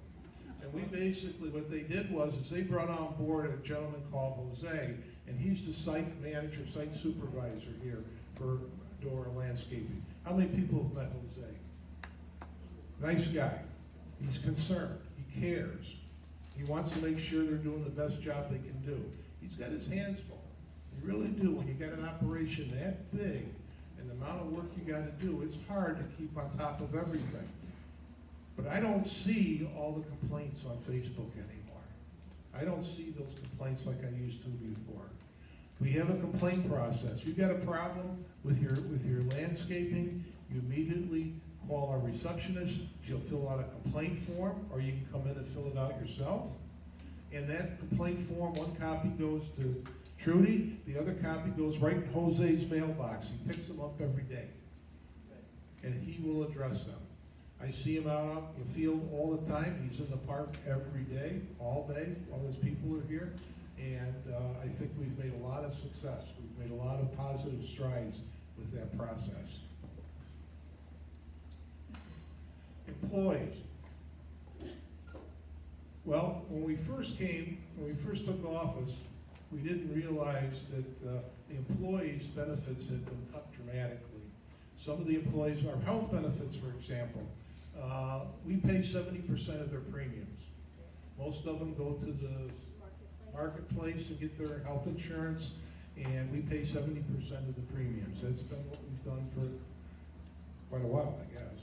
them. And we basically, what they did was they brought on board a gentleman called Jose, and he's the site manager, site supervisor here for Dora Landscaping. How many people have met Jose? Nice guy. He's concerned. He cares. He wants to make sure they're doing the best job they can do. He's got his hands full. You really do. When you got an operation that big and the amount of work you got to do, it's hard to keep on top of everything. But I don't see all the complaints on Facebook anymore. I don't see those complaints like I used to before. We have a complaint process. You got a problem with your landscaping, you immediately call our receptionist. She'll fill out a complaint form, or you can come in and fill it out yourself. And that complaint form, one copy goes to Trudy, the other copy goes right in Jose's mailbox. He picks them up every day. And he will address them. I see him out in the field all the time. He's in the park every day, all day, while his people are here. And I think we've made a lot of success. We've made a lot of positive strides with that process. Employees. Well, when we first took office, we didn't realize that the employees' benefits had been cut dramatically. Some of the employees, our health benefits, for example, we pay 70% of their premiums. Most of them go to the marketplace and get their health insurance, and we pay 70% of the premiums. That's been what we've done for quite a while, I guess.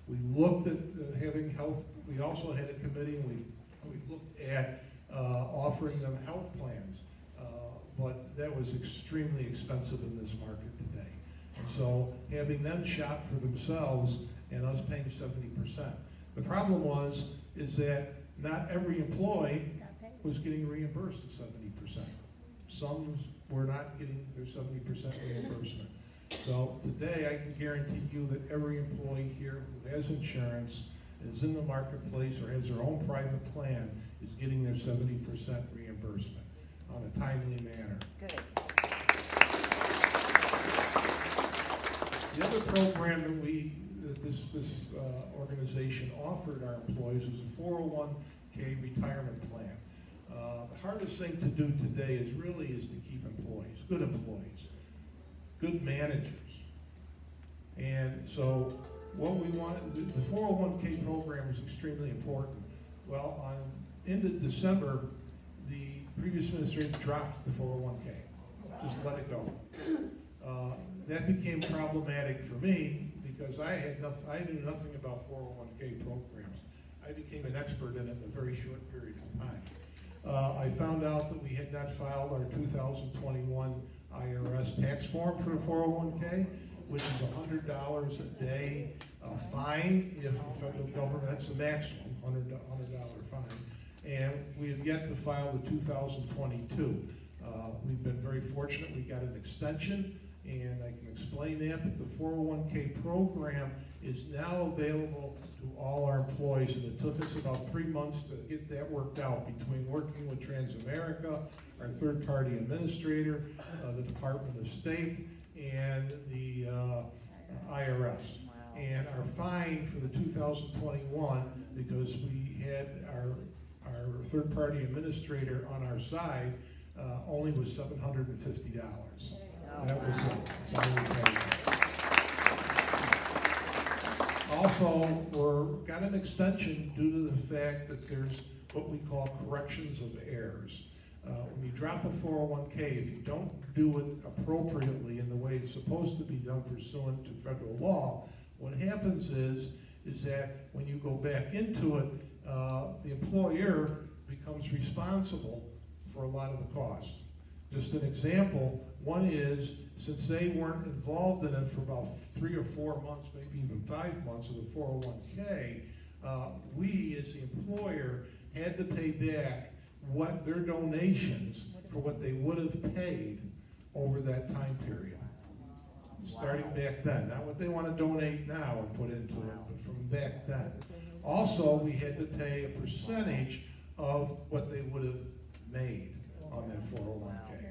We looked at having health. We also had a committee, and we looked at offering them health plans, but that was extremely expensive in this market today. And so having them shop for themselves and us paying 70%. The problem is that not every employee was getting reimbursed at 70%. Some were not getting their 70% reimbursement. So today I can guarantee you that every employee here who has insurance, is in the marketplace, or has their own private plan is getting their 70% reimbursement on a timely manner. Good. The other program that this organization offered our employees was a 401k retirement plan. The hardest thing to do today is to keep employees, good managers. And so what we want, the 401k program is extremely important. Well, on end of December, the previous administration dropped the 401k, just let it go. That became problematic for me because I knew nothing about 401k programs. I became an expert in it in a very short period of time. I found out that we had not filed our 2021 IRS tax form for the 401k, which is $100 a day fine if the federal government, that's the maximum, $100 fine. And we have yet to file the 2022. We've been very fortunate. We got an extension, and I can explain that, but the 401k program is now available to all our employees, and it took us about 3 months to get that worked out between working with Transamerica, our third-party administrator, the Department of State, and the IRS. And our fine for the 2021, because we had our third-party administrator on our side, only was $750. That was it. That's all we paid. Also, got an extension due to the fact that there's what we call corrections of errors. When you drop a 401k, if you don't do it appropriately in the way it's supposed to be done pursuant to federal law, what happens is that when you go back into it, the employer becomes responsible for a lot of the costs. Just an example, one is, since they weren't involved in it for about 3 or 4 months, maybe even 5 months of the 401k, we as the employer had to pay back what their donations for what they would have paid over that time period. Starting back then, not what they want to donate now and put into it, but from back then. Also, we had to pay a percentage of what they would have made on that 401k.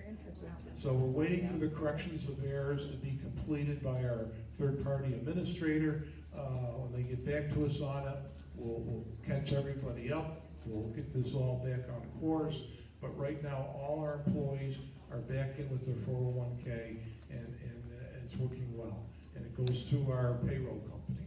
So we're waiting for the corrections of errors to be completed by our third-party administrator. When they get back to us on it, we'll catch everybody up. We'll get this all back on course. But right now, all our employees are back in with their 401k, and it's working well. And it goes through our payroll company.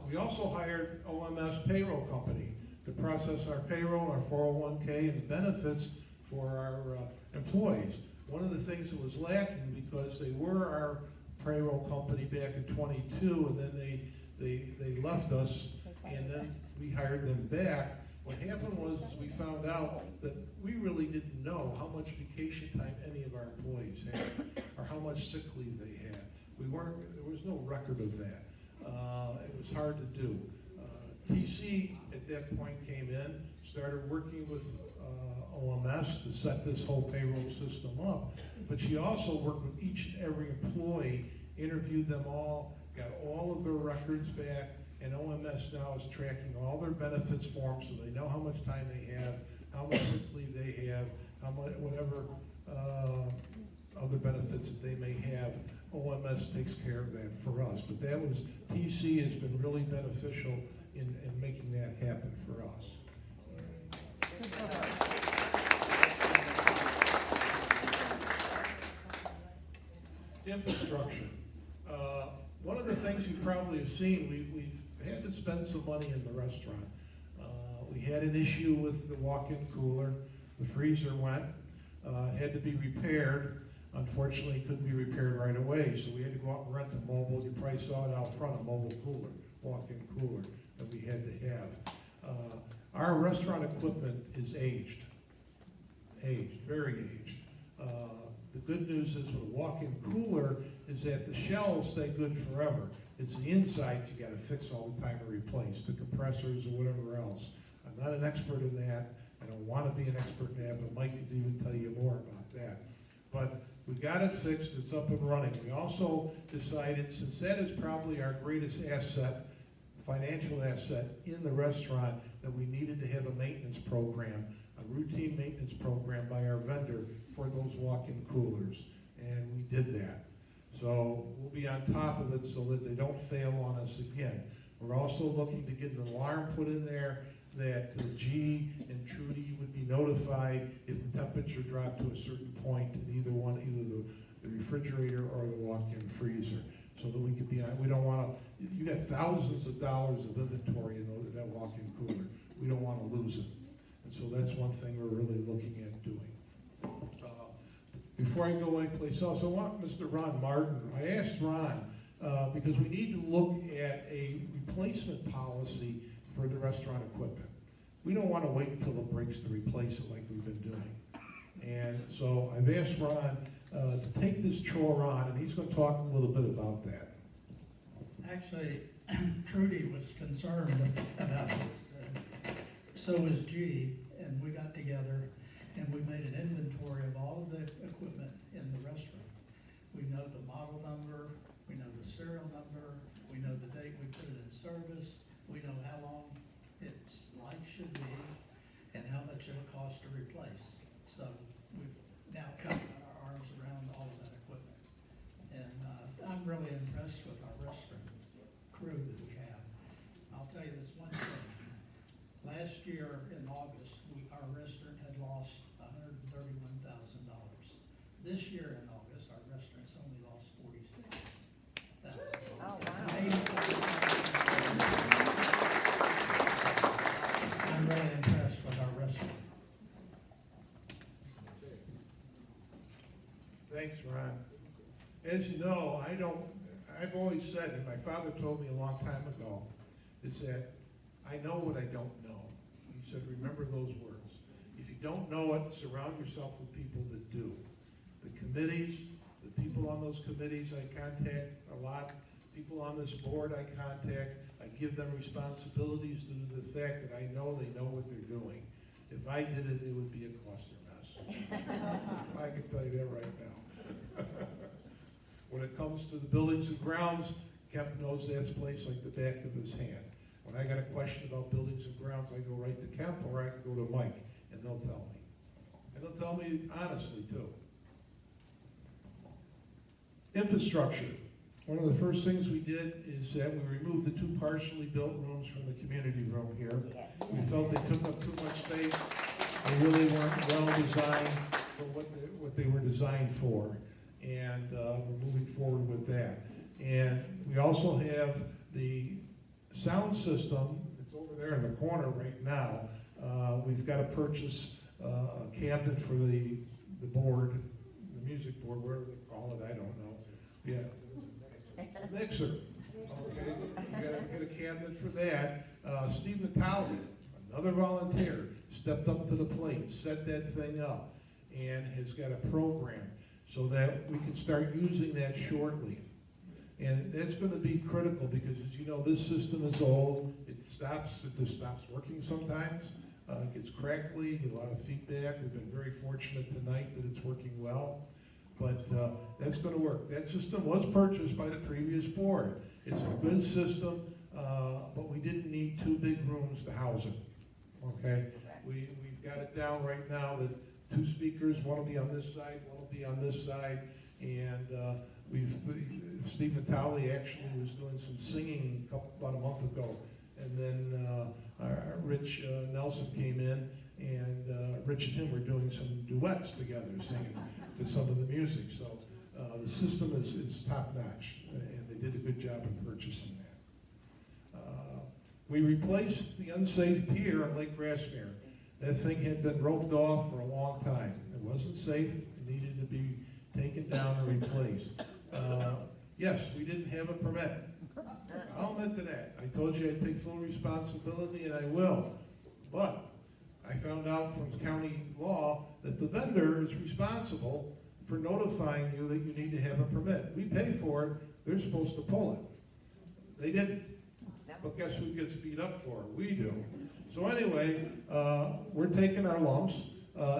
We also hired OMS payroll company to process our payroll, our 401k, and the benefits for our employees. One of the things that was lacking, because they were our payroll company back in 22, and then they left us, and then we hired them back. What happened was we found out that we really didn't know how much vacation time any of our employees had, or how much sick leave they had. There was no record of that. It was hard to do. TC at that point came in, started working with OMS to set this whole payroll system up. But she also worked with each and every employee, interviewed them all, got all of their records back, and OMS now is tracking all their benefits forms so they know how much time they have, how much sick leave they have, how much, whatever other benefits that they may have. OMS takes care of that for us. But that was, TC has been really beneficial in making that happen for us. Infrastructure. One of the things you probably have seen, we've had to spend some money in the restaurant. We had an issue with the walk-in cooler. The freezer went, had to be repaired. Unfortunately, it couldn't be repaired right away, so we had to go out and rent a mobile. You probably saw it out front, a mobile cooler, walk-in cooler that we had to have. Our restaurant equipment is aged, very aged. The good news is with a walk-in cooler is that the shells stay good forever. It's the insides you gotta fix all the time and replace, the compressors or whatever else. I'm not an expert in that. I don't wanna be an expert in that, but Mike could even tell you more about that. But we got it fixed, it's up and running. We also decided, since that is probably our greatest asset, financial asset in the restaurant, that we needed to have a maintenance program, a routine maintenance program by our vendor for those walk-in coolers, and we did that. So we'll be on top of it so that they don't fail on us again. We're also looking to get an alarm put in there that G and Trudy would be notified if the temperature dropped to a certain point in either the refrigerator or the walk-in freezer, so that we could be on. We don't want to. You got thousands of dollars of inventory in that walk-in cooler. We don't want to lose it, and so that's one thing we're really looking at doing. Before I go anyplace else, I want Mr. Ron Martin. I asked Ron because we need to look at a replacement policy for the restaurant equipment. We don't want to wait until it breaks to replace it like we've been doing. And so I've asked Ron to take this chore on, and he's going to talk a little bit about that. Actually, Trudy was concerned about it. So was G, and we got together and we made an inventory of all of the equipment in the restaurant. We know the model number, we know the serial number, we know the date we put it in service, we know how long its life should be, and how much it'll cost to replace. So we've now got our arms around all of that equipment. And I'm really impressed with our restaurant crew that we have. I'll tell you this one thing. Last year in August, our restaurant had lost $131,000. This year in August, our restaurant's only lost $46,000. Oh, wow. I'm really impressed with our restaurant. Thanks, Ron. As you know, I've always said, and my father told me a long time ago, is that I know what I don't know. He said, remember those words. If you don't know it, surround yourself with people that do. The committees, the people on those committees I contact a lot, people on this board I contact, I give them responsibilities due to the fact that I know they know what they're doing. If I did it, it would be a cluster mess. I can tell you that right now. When it comes to the buildings and grounds, Kemp knows that place like the back of his hand. When I got a question about buildings and grounds, I go right to Kemp or I can go to Mike, and they'll tell me. And they'll tell me honestly, too. Infrastructure. One of the first things we did is that we removed the 2 partially built rooms from the community room here. Yes. We felt they took up too much space. They really weren't well designed for what they were designed for. And we're moving forward with that. And we also have the sound system. It's over there in the corner right now. We've got to purchase a cabinet for the board, the music board, whatever they call it, I don't know. Yeah, mixer. Okay, we got to get a cabinet for that. Steve Natali, another volunteer, stepped up to the plate, set that thing up, and has got a program so that we can start using that shortly. And that's gonna be critical, because as you know, this system is old, it just stops working sometimes. It gets crackly, get a lot of feedback. We've been very fortunate tonight that it's working well. But that's gonna work. That system was purchased by the previous board. It's a good system, but we didn't need two big rooms to house it, okay? We've got it down right now that two speakers, one will be on this side, one will be on this side, and Steve Natale actually was doing some singing about a month ago, and then Rich Nelson came in, and Rich and him were doing some duets together, singing to some of the music. So the system is top notch, and they did a good job in purchasing that. We replaced the unsafe pier on Lake Grassmere. That thing had been roped off for a long time. It wasn't safe. It needed to be taken down and replaced. Yes, we didn't have a permit. I'll admit to that. I told you I'd take full responsibility, and I will. But I found out from county law that the vendor is responsible for notifying you that you need to have a permit. We pay for it. They're supposed to pull it. They didn't. But guess who gets beat up for it? We do. So anyway, we're taking our lumps.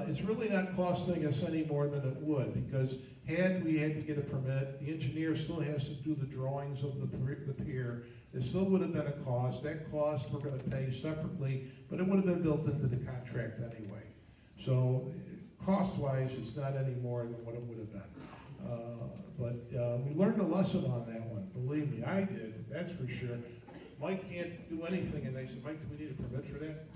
It's really not costing us any more than it would, because had we had to get a permit, the engineer still has to do the drawings of the pier. It still would have been a cost. That cost we're going to pay separately, but it would have been built into the contract anyway. So cost-wise, it's not any more than what it would have been. But we learned a lesson on that one. Believe me, I did. That's for sure. Mike can't do anything, and they said, Mike, do we need a permit for that?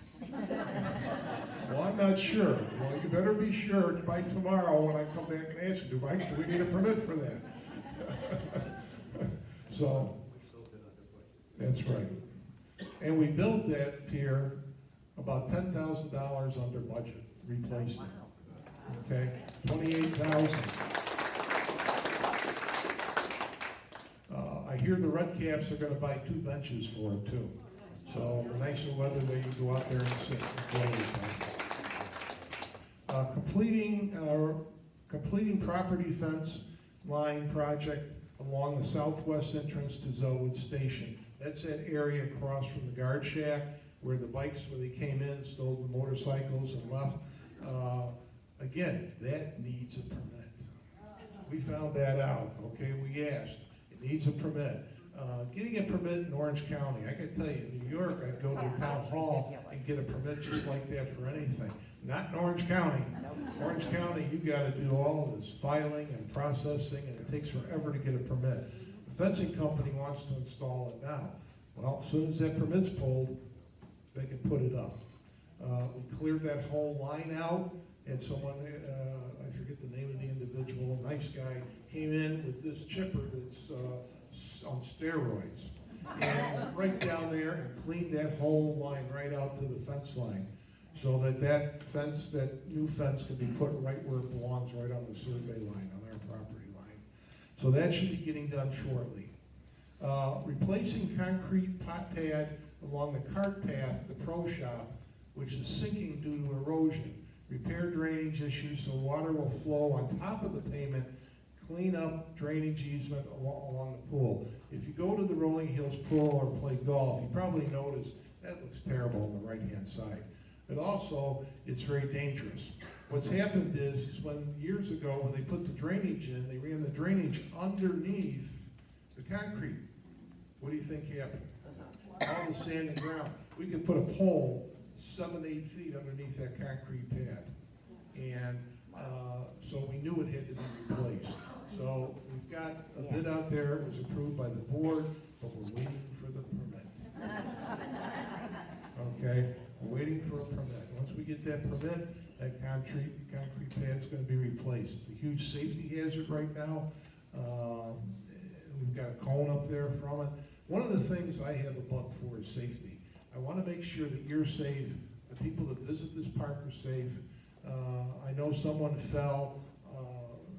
Well, I'm not sure. Well, you better be sure by tomorrow when I come back and ask you, Mike, do we need a permit for that? So, that's right. And we built that pier about $10,000 under budget, replaced it. Okay, $28,000. I hear the Red Caps are going to buy 2 benches for it too. So the nicer weather, they can go out there and sit and enjoy. Completing property fence line project along the southwest entrance to Zellwood Station. That's that area across from the guard shack where the bikes, where they came in, stole the motorcycles and left. Again, that needs a permit. We found that out, okay? We asked. It needs a permit. Getting a permit in Orange County, I can tell you, in New York, I'd go to the town hall and get a permit just like that for anything. Not in Orange County. Orange County, you gotta do all of this filing and processing, and it takes forever to get a permit. The fencing company wants to install it now. Well, as soon as that permit's pulled, they can put it up. We cleared that whole line out, and someone, I forget the name of the individual, a nice guy, came in with this chipper that's on steroids, and went right down there and cleaned that whole line right out to the fence line, so that fence, that new fence can be put right where it belongs, right on the survey line, on our property line. So that should be getting done shortly. Replacing concrete pot pad along the cart path to Pro Shop, which is sinking due to erosion. Repair drainage issues so water will flow on top of the pavement, clean up drainage easement along the pool. If you go to the Rolling Hills pool or play golf, you probably notice that looks terrible on the right-hand side. But also, it's very dangerous. What's happened is years ago, when they put the drainage in, they ran the drainage underneath the concrete. What do you think happened? All the sand and ground. We could put a pole 7, 8 feet underneath that concrete pad. And so we knew it had to be replaced. So we've got a bid out there. It was approved by the board, but we're waiting for the permit. Okay, we're waiting for a permit. Once we get that permit, that concrete pad's going to be replaced. It's a huge safety hazard right now. We've got a cone up there from it. One of the things I have a buck for is safety. I want to make sure that you're safe, the people that visit this park are safe. I know someone fell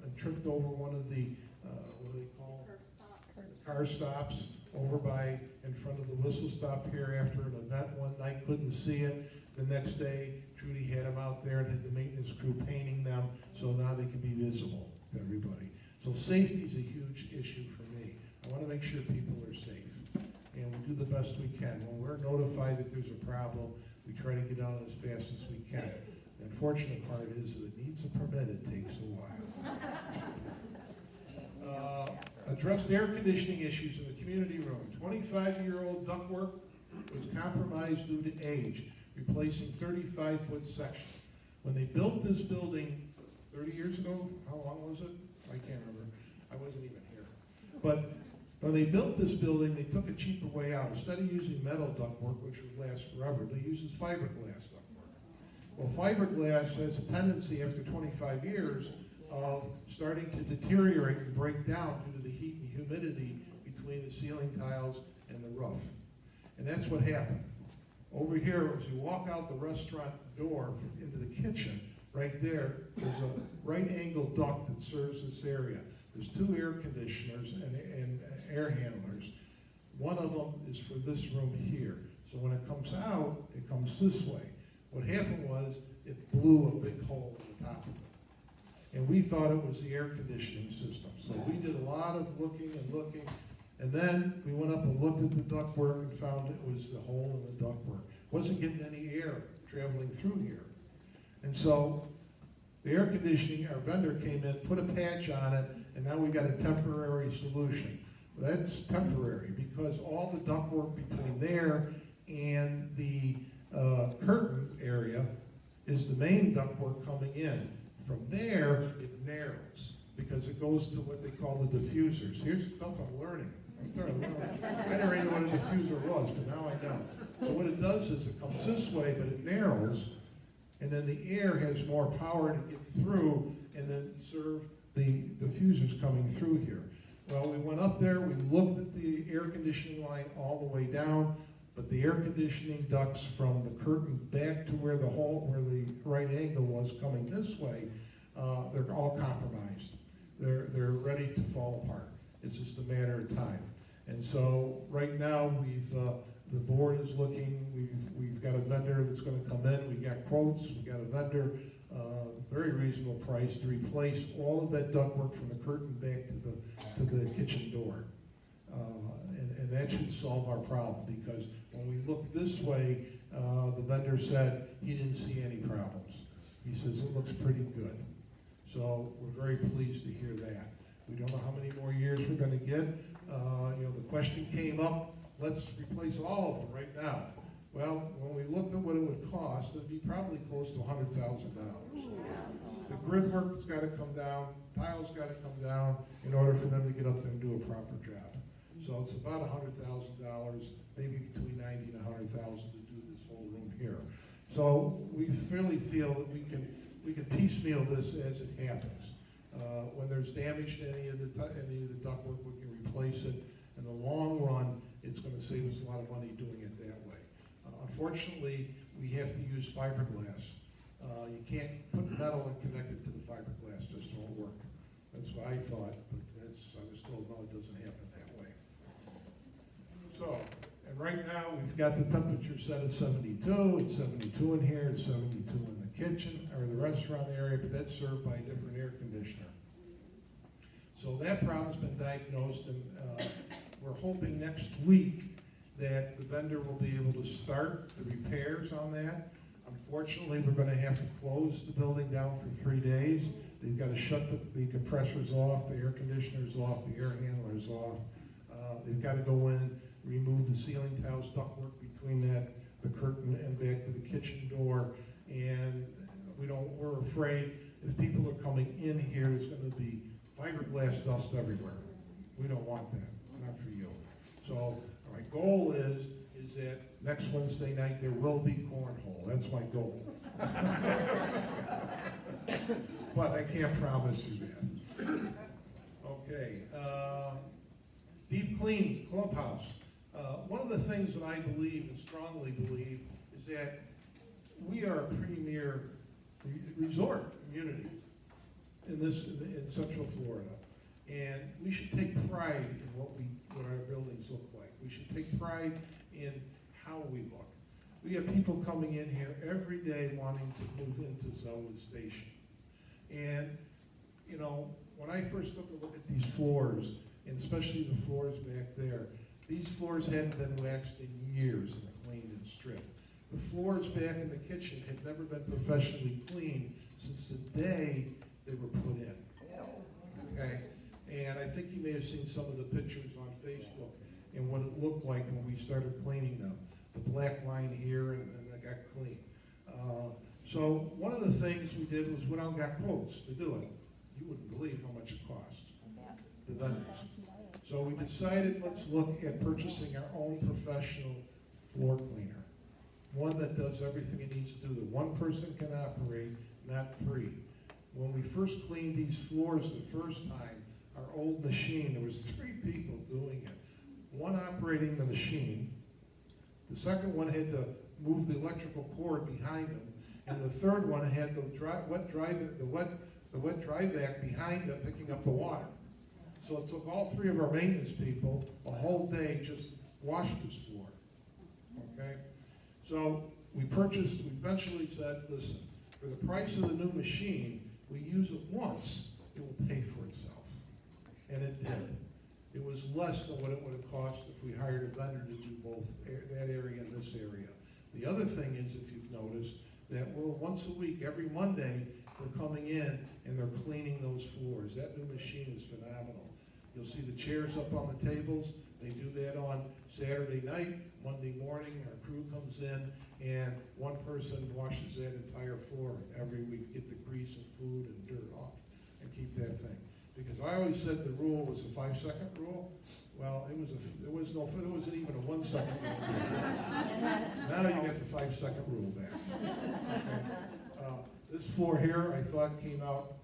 and tripped over one of the, what do they call? Car stops over in front of the whistle stop here after an event one night, couldn't see it. The next day, Trudy had them out there and had the maintenance crew painting them, so now they can be visible to everybody. So safety is a huge issue for me. I I want to make sure people are safe, and we do the best we can. When we're notified that there's a problem, we try to get out as fast as we can. The unfortunate part is that it needs a permit, it takes a while. Addressed air conditioning issues in the community room. 25-year-old ductwork was compromised due to age, replacing 35-foot section. When they built this building 30 years ago, how long was it? I can't remember. I wasn't even here. But when they built this building, they took a cheaper way out. Instead of using metal ductwork, which would last forever, they used fiberglass ductwork. Well, fiberglass has a tendency after 25 years of starting to deteriorate and break down due to the heat and humidity between the ceiling tiles and the roof. And that's what happened. Over here, as you walk out the restaurant door into the kitchen, right there, there's a right angle duct that serves this area. There's 2 air conditioners and air handlers. One of them is for this room here. So when it comes out, it comes this way. What happened was, it blew a big hole in the top of it. And we thought it was the air conditioning system. So we did a lot of looking, and then we went up and looked at the ductwork and found it was the hole in the ductwork. Wasn't getting any air traveling through here. And so the air conditioning, our vendor came in, put a patch on it, and now we got a temporary solution. That's temporary because all the ductwork between there and the curtain area is the main ductwork coming in. From there, it narrows because it goes to what they call the diffusers. Here's stuff I'm learning. I never even knew what a diffuser was, but now I know. So what it does is it comes this way, but it narrows, and then the air has more power to get through and then serve the diffusers coming through here. Well, we went up there, we looked at the air conditioning line all the way down, but the air conditioning ducts from the curtain back to where the hole, where the right angle was coming this way, they're all compromised. They're ready to fall apart. It's just a matter of time. And so right now the board is looking. We've got a vendor that's going to come in. We got quotes. We got a vendor, very reasonable price to replace all of that ductwork from the curtain back to the kitchen door. And that should solve our problem because when we looked this way, the vendor said he didn't see any problems. He says it looks pretty good. So we're very pleased to hear that. We don't know how many more years we're going to get. The question came up, let's replace all of them right now. Well, when we looked at what it would cost, it'd be probably close to $100,000. The grid work's got to come down, tiles got to come down in order for them to get up there and do a proper job. So it's about $100,000, maybe between $90,000 and $100,000 to do this whole room here. So we really feel that we can piecemeal this as it happens. When there's damage to any of the ductwork, we can replace it. In the long run, it's going to save us a lot of money doing it that way. Unfortunately, we have to use fiberglass. You can't put metal and connect it to the fiberglass, just won't work. That's what I thought, but I was told, no, it doesn't happen that way. So, and right now, we've got the temperature set at 72. It's 72 in here, it's 72 in the kitchen, or the restaurant area, but that's served by a different air conditioner. So that problem's been diagnosed, and we're hoping next week that the vendor will be able to start the repairs on that. Unfortunately, we're going to have to close the building down for 3 days. They've got to shut the compressors off, the air conditioners off, the air handlers off. They've got to go in, remove the ceiling tiles, ductwork between the curtain and back to the kitchen door. And we're afraid if people are coming in here, there's going to be fiberglass dust everywhere. We don't want that, not for you. So my goal is that next Wednesday night there will be cornhole. That's my goal. But I can't promise you that. Okay. Deep cleaning, clubhouse. One of the things that I believe and strongly believe is that we are a premier resort community in Central Florida, and we should take pride in what our buildings look like. We should take pride in how we look. We have people coming in here every day wanting to move into Zellwood Station, and when I first took a look at these floors and especially the floors back there. These floors hadn't been waxed in years and cleaned and stripped. The floors back in the kitchen had never been professionally cleaned since the day they were put in. Okay? And I think you may have seen some of the pictures on Facebook and what it looked like when we started cleaning them. The black line here and it got clean. So one of the things we did was went out and got quotes to do it. You wouldn't believe how much it cost, the vendors. So we decided, let's look at purchasing our own professional floor cleaner. One that does everything it needs to do, that one person can operate, not three. When we first cleaned these floors the first time, our old machine, there was 3 people doing it. One operating the machine, the second one had to move the electrical cord behind them, and the third one had the wet dry vac behind them picking up the water. So it took all 3 of our maintenance people a whole day just to wash this floor. Okay? So we eventually said, listen, for the price of the new machine, we use it once, it will pay for itself. And it did. It was less than what it would have cost if we hired a vendor to do both that area and this area. The other thing is, if you've noticed, that we're once a week, every Monday, we're coming in and they're cleaning those floors. That new machine is phenomenal. You'll see the chairs up on the tables. They do that on Saturday night. Monday morning, our crew comes in and one person washes that entire floor every week, get the grease and food and dirt off and keep that thing. Because I always said the rule was a 5-second rule. Well, it wasn't even a 1-second rule. Now you get the 5-second rule back. Okay. This floor here, I thought came out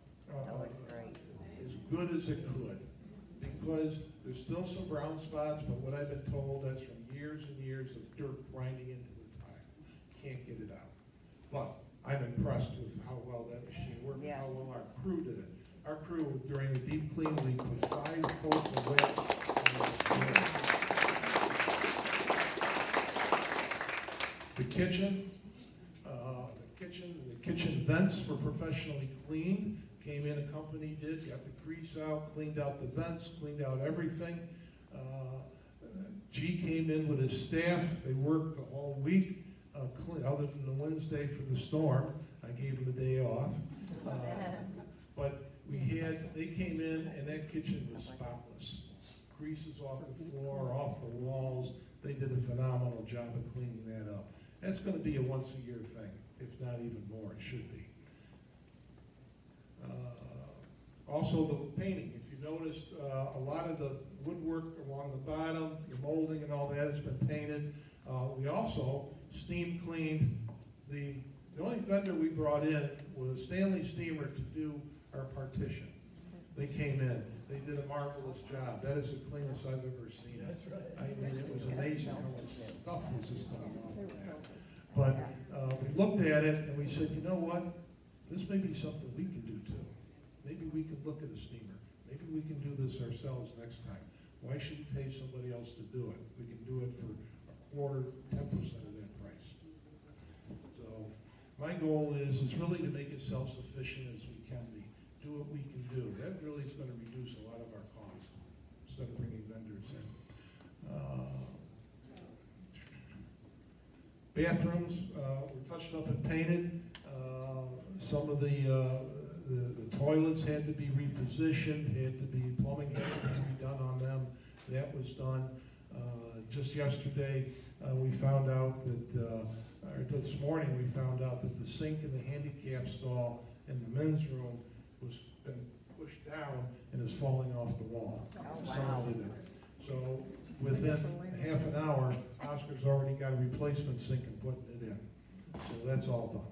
as good as it could, because there's still some brown spots, but what I've been told, that's from years and years of dirt grinding into the tile. Can't get it out. But I'm impressed with how well that machine worked, and how well our crew did it. Our crew, during the deep clean, we put 5 coats of wax on the floor. The kitchen vents were professionally cleaned. Came in, a company did, got the grease out, cleaned out the vents, cleaned out everything. G came in with his staff. They worked the whole week, other than the Wednesday for the storm. I gave them the day off. But they came in and that kitchen was spotless. Greases off the floor, off the walls. They did a phenomenal job of cleaning that up. That's going to be a once-a-year thing, if not even more. It should be. Also the painting. If you noticed, a lot of the woodwork along the bottom, the molding and all that has been painted. We also steam cleaned the only vendor we brought in was Stanley Steamer to do our partition. They came in. They did a marvelous job. That is the cleanest I've ever seen it. That's right. I mean, it was amazing how much stuff was just coming off of that. But we looked at it and we said, you know what? This may be something we can do too. Maybe we can look at a steamer. Maybe we can do this ourselves next time. Why should we pay somebody else to do it? We can do it for a quarter, 10% of that price. So my goal is really to make it self-sufficient as we can be. Do what we can do. That really is going to reduce a lot of our costs instead of bringing vendors in. Bathrooms were touched up and painted. Some of the toilets had to be repositioned, plumbing had to be redone on them. That was done. Just yesterday, we found out that, or this morning, we found out that the sink in the handicap stall in the men's room was been pushed down and is falling off the wall. wow. So within half an hour, Oscar's already got a replacement sink and putting it in. So that's all done.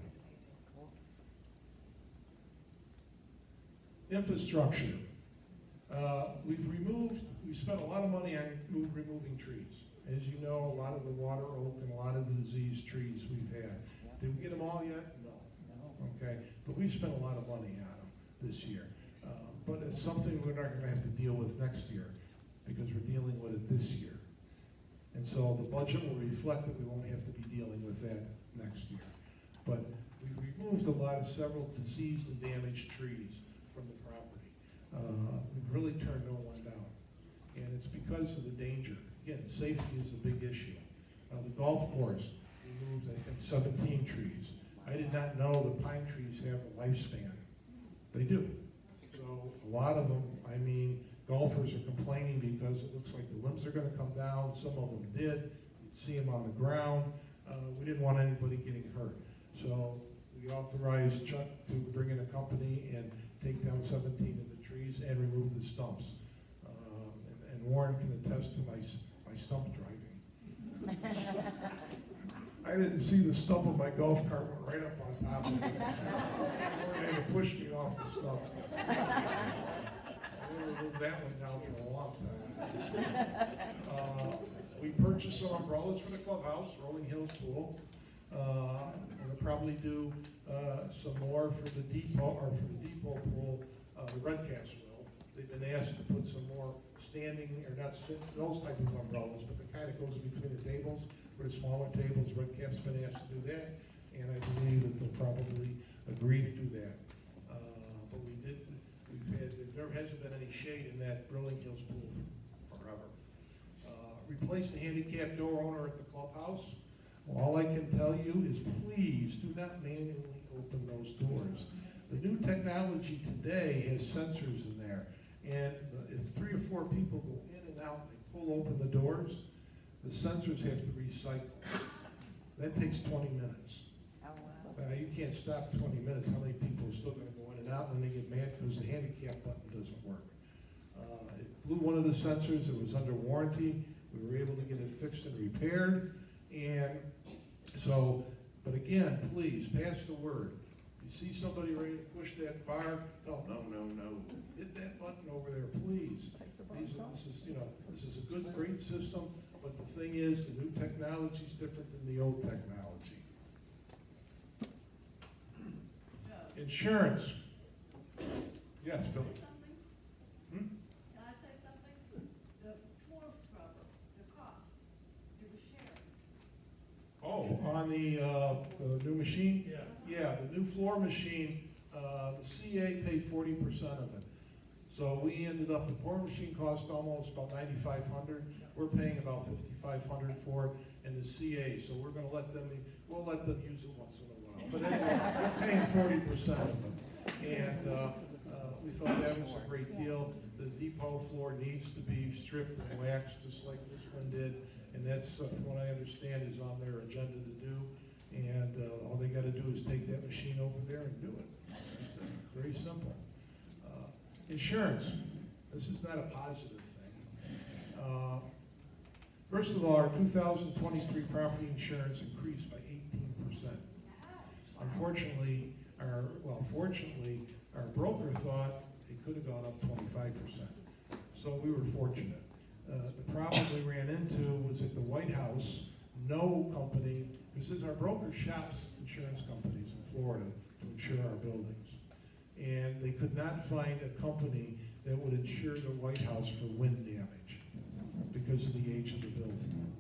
Infrastructure. We spent a lot of money on removing trees. As you know, a lot of the water oak and a lot of the diseased trees we've had. Did we get them all yet? No. Okay, but we spent a lot of money on them this year. But it's something we're not going to have to deal with next year because we're dealing with it this year. And so the budget will reflect that we won't have to be dealing with that next year. But we removed several diseased and damaged trees from the property. We've really turned no one down. and it's because of the danger. Again, safety is a big issue. The golf course, we moved, I think, 17 trees. I did not know the pine trees have a lifespan. They do. So a lot of them, I mean, golfers are complaining because it looks like the limbs are gonna come down. Some of them did. You'd see them on the ground. We didn't want anybody getting hurt. So we authorized Chuck to bring in a company and take down 17 of the trees and remove the stumps. And Warren can attest to my stump driving. I didn't see the stump of my golf cart went right up on top of it. Warren had to push me off the stump. I moved that one down for a long time. We purchased some umbrellas for the clubhouse, Rolling Hills Pool. We'll probably do some more for the depot, or for the depot pool, the Red Caps will. They've been asked to put some more standing, or not those type of umbrellas, but the kind that goes between the tables, for the smaller tables. Red Cap's been asked to do that, and I believe that they'll probably agree to do that. But there hasn't been any shade in that Rolling Hills pool forever. Replace the handicap door owner at the clubhouse. Well, all I can tell you is please do not manually open those doors. The new technology today has sensors in there, and if 3 or 4 people go in and out, they pull open the doors, the sensors have to recycle. That takes 20 minutes. Oh, wow. You can't stop 20 minutes. How many people are still going to go in and out, and they get mad because the handicap button doesn't work? It blew one of the sensors. It was under warranty. We were able to get it fixed and repaired. And so, but again, please pass the word. You see somebody ready to push that bar? No. Hit that button over there, please. This is a good, great system, but the thing is, the new technology is different than the old technology. Insurance. Yes, Billy. Can I say something? The floor scrubber, the cost, it was shared. Oh, on the new machine? Yeah, the new floor machine, the CA paid 40% of it. So we ended up, the floor machine cost almost about $9,500. We're paying about $5,500 for it, and the CA, so we'll let them use it once in a while. But anyway, we're paying 40% of it. And we thought that was a great deal. The depot floor needs to be stripped and waxed, just like this one did. And that's, from what I understand, is on their agenda to do. And all they got to do is take that machine over there and do it. It's very simple. Insurance. This is not a positive thing. First of all, our 2023 property insurance increased by 18%. Unfortunately, fortunately, our broker thought it could have gone up 25%. So we were fortunate. The problem we ran into was at the White House, no company, because our broker shops insurance companies in Florida to insure our buildings. And they could not find a company that would insure the White House for wind damage because of the age of the building.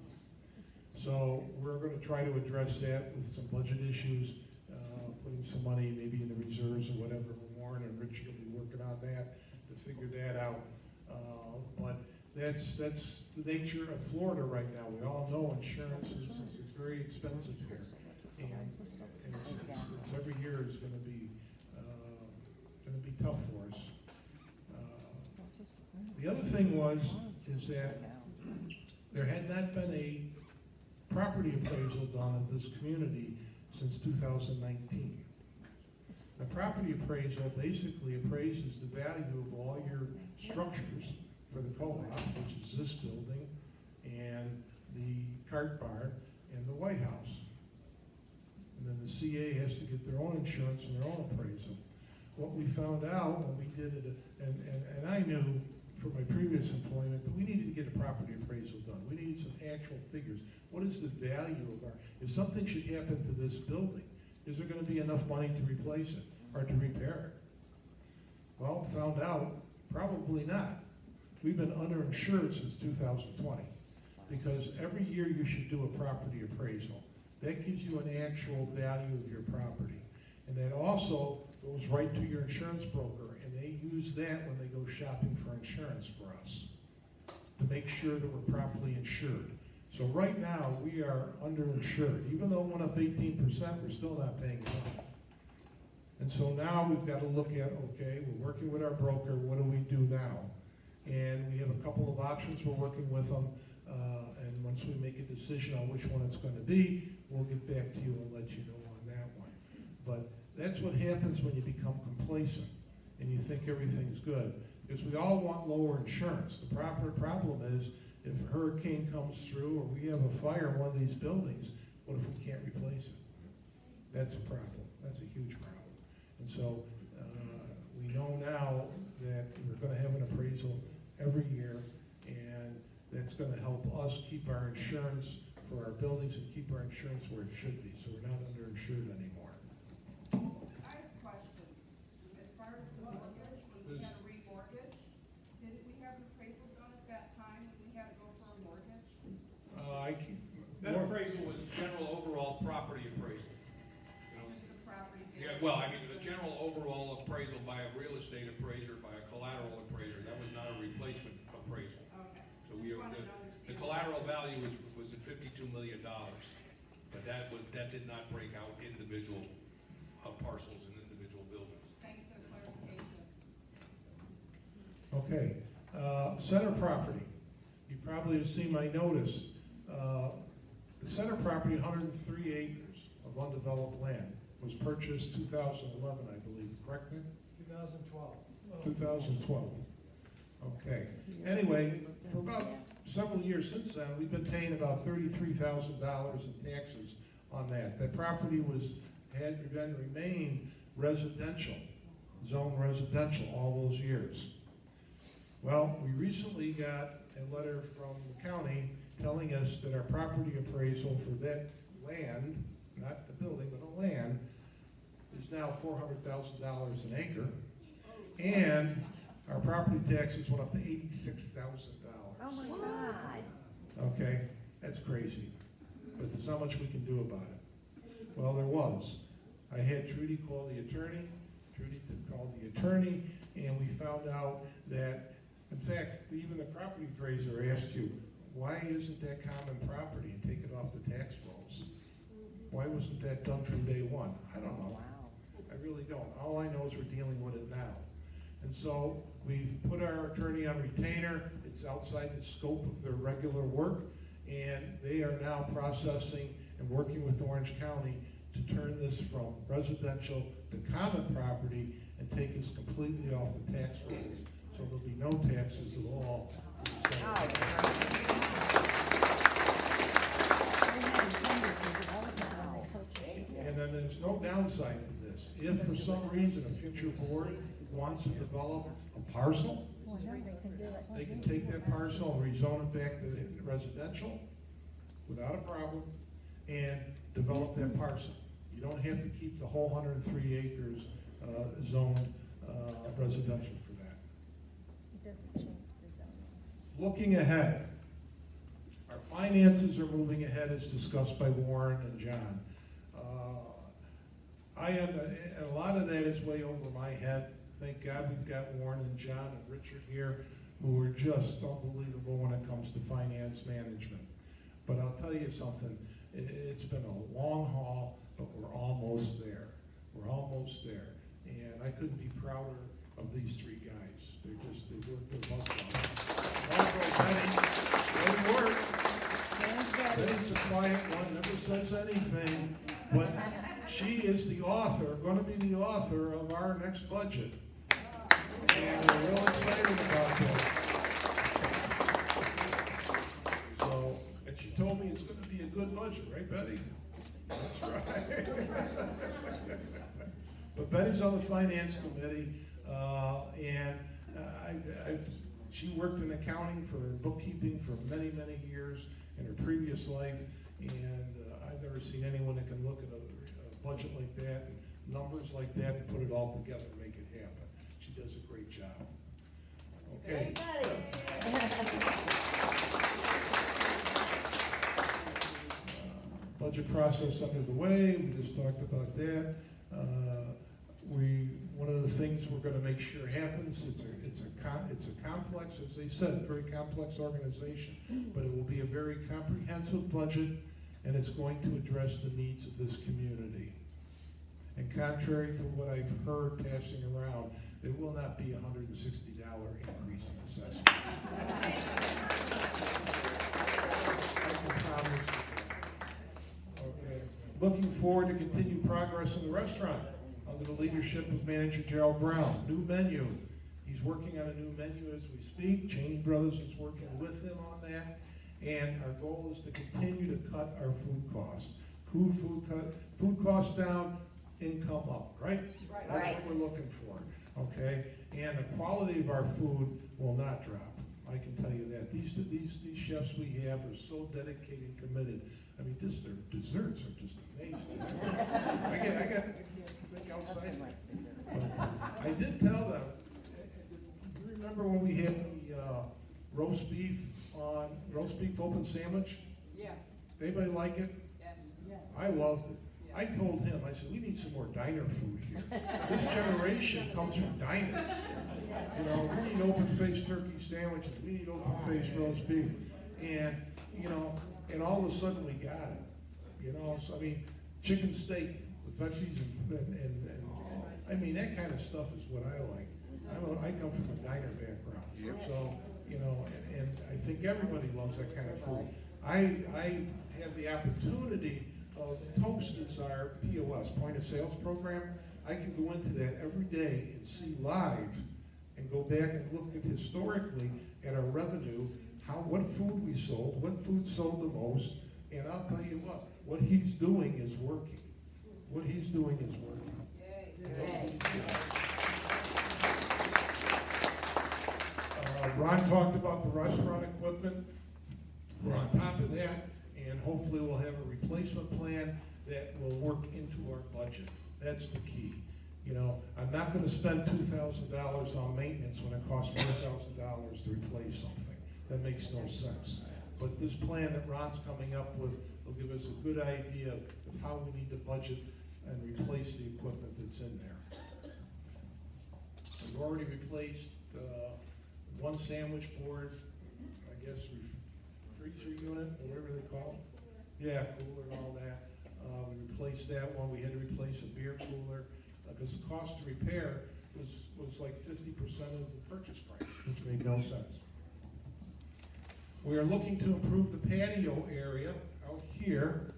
So we're going to try to address that with some budget issues, putting some money maybe in the reserves or whatever. Warren and Rich will be working on that to figure that out. But that's the nature of Florida right now. We all know insurance is very expensive here, and it's every year is going to be tough for us. The other thing is that there had not been a property appraisal done of this community since 2019. The property appraisal basically appraises the value of all your structures for the co-op, which is this building, and the cart barn, and the White House. And then the CA has to get their own insurance and their own appraisal. What we found out when we did it, and I knew from my previous employment that we needed to get a property appraisal done. We needed some actual figures. What is the value of if something should happen to this building, is there going to be enough money to replace it or to repair it? Well, found out, probably not. We've been underinsured since 2020 because every year you should do a property appraisal. That gives you an actual value of your property. And that also goes right to your insurance broker, and they use that when they go shopping for insurance for us. to make sure that we're properly insured. So right now, we are underinsured. Even though it went up 18%, we're still not paying enough. And so now we've got to look at, okay, we're working with our broker, what do we do now? And we have a couple of options, we're working with them, and once we make a decision on which one it's going to be, we'll get back to you and let you know on that one. But that's what happens when you become complacent and you think everything's good. Because we all want lower insurance. The problem is, if a hurricane comes through or we have a fire in one of these buildings, what if we can't replace it? That's a problem. That's a huge problem. And so we know now that we're going to have an appraisal every year, and that's going to help us keep our insurance for our buildings and keep our insurance where it should be, so we're not underinsured anymore. I have a question. As far as the mortgage, when we had to remortgage, didn't we have an appraisal done at that time when we had to go for a mortgage? That appraisal was general overall property appraisal. You know, Just the property yeah, damage? well, I mean, the general overall appraisal by a real estate appraiser, by a collateral appraiser, that was not a replacement appraisal. Okay. So we, Just wanted to the understand. collateral value was at $52 million, but that did not break out individual parcels and individual buildings. Thanks for the clarification. Okay, center property. You probably have seen my notice. The center property, 103 acres of undeveloped land, was purchased 2011, I believe, correct me? 2012. 2012. Okay. Anyway, for about several years since then, we've been paying about $33,000 in taxes on that. That property had remained residential, zone residential all those years. Well, we recently got a letter from the county telling us that our property appraisal for that land, not the building, but the land, is now $400,000 an acre. And our property taxes went up to $86,000. Oh my God. Okay, that's crazy. But there's not much we can do about it. Well, there was. I had Trudy call the attorney. Trudy called the attorney, and we found out that, in fact, even the property appraiser asked you, why isn't that common property and take it off the tax rolls? Why wasn't that done from day one? I don't know. I really don't. All I know is we're dealing with it now. And so we've put our attorney on retainer. It's outside the scope of their regular work, and they are now processing and working with Orange County to turn this from residential to common property and take us completely off the tax rolls. So there'll be no taxes at all. And then there's no downside to this. If for some reason a future board wants to develop a parcel, they can take that parcel and rezone it back to residential without a problem and develop that parcel. You don't have to keep the whole 103 acres zoned residential for that. It doesn't change the zoning. Looking ahead, our finances are moving ahead as discussed by Warren and John. And a lot of that is way over my head. Thank God we've got Warren and John and Richard here, who are just unbelievable when it comes to finance management. But I'll tell you something, it's been a long haul, but we're almost there. We're almost there. And I couldn't be prouder of these three guys. They work their butts off. Also, Betty work. Betty's a quiet one, never says anything, but she is the author, going to be the author of our next budget. And we're real excited about that. So, and she told me it's going to be a good budget, right, Betty? That's right. But Betty's on the finance committee, and she worked in accounting for bookkeeping for many, many years in her previous life, and I've never seen anyone that can look at a budget like that, and numbers like that, and put it all together and make it happen. She does a great job. Okay. Budget process under the way, we just talked about that. One of the things we're gonna make sure happens. It's a complex, as they said, very complex organization, but it will be a very comprehensive budget, and it's going to address the needs of this community. And contrary to what I've heard passing around, there will not be a $160 increase in assessment. I can promise. Okay. Looking forward to continued progress in the restaurant under the leadership of manager Gerald Brown. New menu. He's working on a new menu as we speak. Cheney Brothers is working with him on that. And our goal is to continue to cut our food costs. Food costs down, income up, right? That's what we're looking for, okay? And the quality of our food will not drop. I can tell you that. These chefs we have are so dedicated and committed. I mean, just their desserts are just amazing. I got outside. I did tell them. Do you remember when we had the roast beef open sandwich? Yeah, Anybody like it? yes. I loved it. I told him, I said, we need some more diner food here. This generation comes from diners. You know, we need open-faced turkey sandwiches, we need open-faced roast beef. And, you know, and all of a sudden we got it. You know, so I mean, chicken steak with veggies and I mean, that kind of stuff is what I like. I come from a diner background. So, you know, and I think everybody loves that kind of food. I have the opportunity of Toast is our POS, point of sales program. I can go into that every day and see live and go back and look at historically at our revenue, what food we sold, what food sold the most, and I'll tell you what he's doing is working. What he's doing is working. Ron talked about the restaurant equipment. We're on top of that, and hopefully we'll have a replacement plan that will work into our budget. That's the key. You know, I'm not gonna spend $2,000 on maintenance when it costs $4,000 to replace something. That makes no sense. But this plan that Ron's coming up with will give us a good idea of how we need to budget and replace the equipment that's in there. We've already replaced one sandwich board, I guess freezer unit, or whatever they call it. Yeah, cooler and all that. We replaced that one. We had to replace a beer cooler because the cost to repair was like 50% of the purchase price, which made no sense. We are looking to improve the patio area out here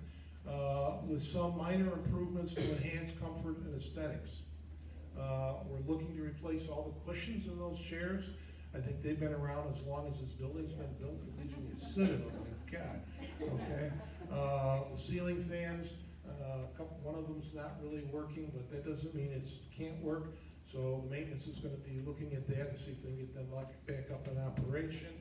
with some minor improvements to enhance comfort and aesthetics. We're looking to replace all the cushions in those chairs. I think they've been around as long as this building's been built. You sit in them, God, okay? The ceiling fans, one of them's not really working, but that doesn't mean it can't work. So the maintenance is gonna be looking at that and see if they can get them back up in operation.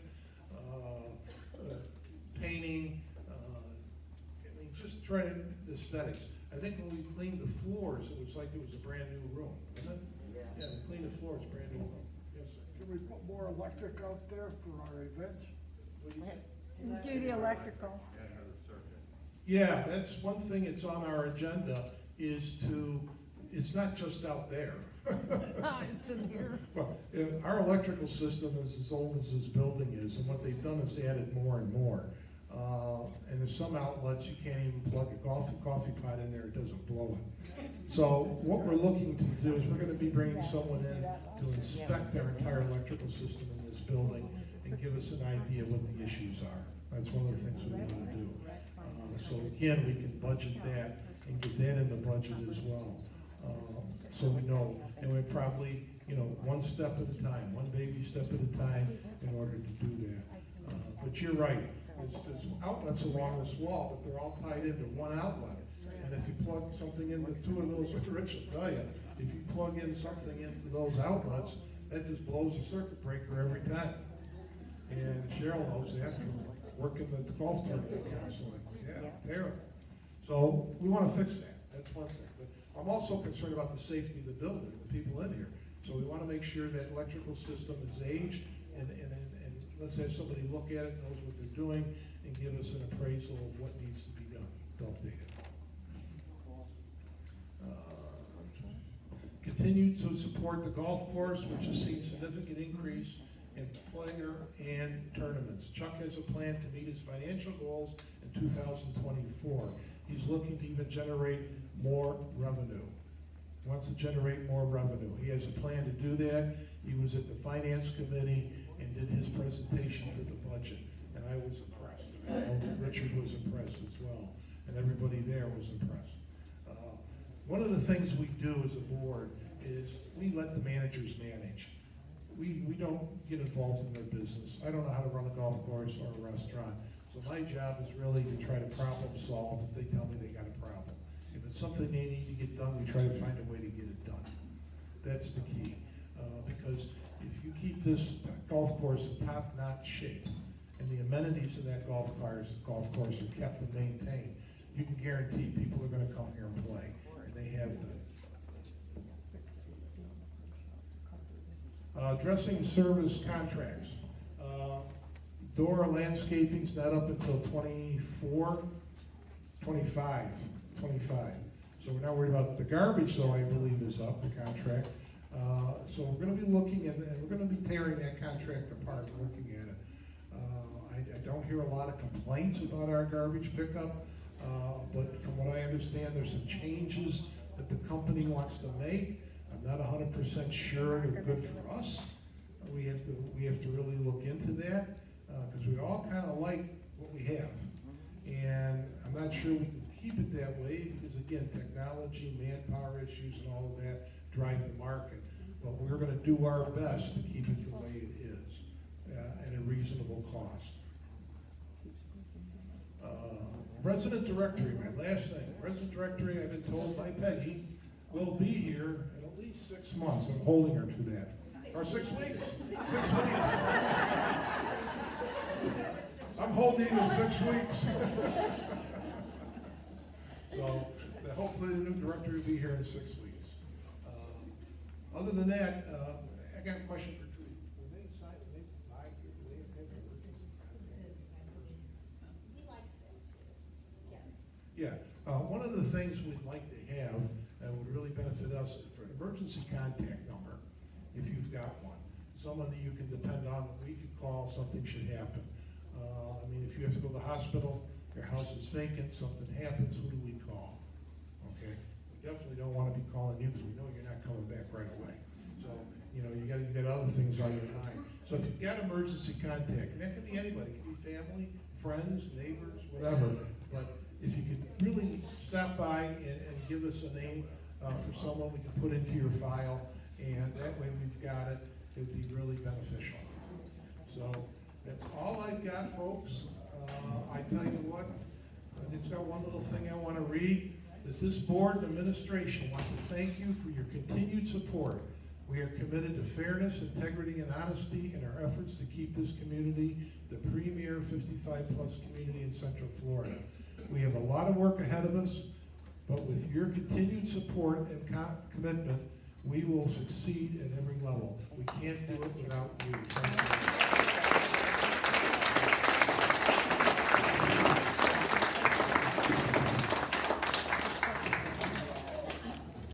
Painting, I mean, just trying the aesthetics. I think when we cleaned the floors, it was like it was a brand new room, wasn't it? Yeah, we cleaned the floors, brand new room. Yes, sir. Can we put more electric out there for our events? Do the electrical. Yeah, that's one thing that's on our agenda it's not just out there. It's in here. Well, our electrical system is as old as this building is, and what they've done is added more and more. And there's some outlets you can't even plug a coffee pot in there, it doesn't blow it. So what we're looking to do is we're gonna be bringing someone in to inspect our entire electrical system in this building and give us an idea what the issues are. That's one of the things we want to do. So again, we can budget that and get that in the budget as well. So we know, and we're probably, you know, one step at a time, one baby step at a time in order to do that. But you're right, there's outlets along this wall, but they're all tied into one outlet. And if you plug something into two of those, which Rich will tell you, if you plug in something into those outlets, that just blows the circuit breaker every time. And Cheryl knows that from working the golf tournament constantly. Yeah, terrible. So we want to fix that. That's one thing. But I'm also concerned about the safety of the building, the people in here. So we want to make sure that electrical system is aged and let's have somebody look at it, knows what they're doing, and give us an appraisal of what needs to be done to update it. continue to support the golf course, which has seen significant increase in player and tournaments. Chuck has a plan to meet his financial goals in 2024. He's looking to even generate more revenue. He wants to generate more revenue. He has a plan to do that. He was at the finance committee and did his presentation for the budget, and I was impressed. I know that Richard was impressed as well, and everybody there was impressed. One of the things we do as a board is we let the managers manage. We don't get involved in their business. I don't know how to run a golf course or a restaurant, so my job is really to try to problem solve if they tell me they got a problem. If it's something they need to get done, we try to find a way to get it done. That's the key, because if you keep this golf course in top-notch shape, and the amenities in that golf course are kept and maintained, you can guarantee people are gonna come here and play, and they have been. Dressing service contracts. Door landscaping's not up until 25. So we're not worried about the garbage, though, I believe is up, the contract. So we're gonna be looking and we're gonna be tearing that contract apart, and looking at it. I don't hear a lot of complaints about our garbage pickup, but from what I understand, there's some changes that the company wants to make. I'm not 100% sure they're good for us. We have to really look into that, because we all kind of like what we have. And I'm not sure we can keep it that way, because again, technology, manpower issues and all of that drive the market. But we're gonna do our best to keep it the way it is, at a reasonable cost. Resident directory, my last thing. Resident directory, I've been told by Peggy, will be here in at least 6 months. I'm holding her to that. Or 6 weeks. 6 weeks. I'm holding you to 6 weeks. So hopefully the new director will be here in 6 weeks. Other than that, I got a question for Trudy. When they sign, when they buy, do they have an emergency contact? We like that, yes. Yeah, one of the things we'd like to have that would really benefit us is for an emergency contact number, if you've got one. Someone that you can depend on, that we could call, something should happen. I mean, if you have to go to the hospital, your house is vacant, something happens, who do we call? Okay, we definitely don't want to be calling you because we know you're not coming back right away. So, you know, you got other things on your mind. So if you've got emergency contact, and that can be anybody, it can be family, friends, neighbors, whatever, but if you could really stop by and give us a name for someone we can put into your file, and that way we've got it, it would be really beneficial. So that's all I've got, folks. I tell you what, I just got one little thing I want to read, that this board and administration want to thank you for your continued support. We are committed to fairness, integrity, and honesty in our efforts to keep this community the premier 55-plus community in Central Florida. We have a lot of work ahead of us, but with your continued support and commitment, we will succeed at every level. We can't do it without you. Thank you.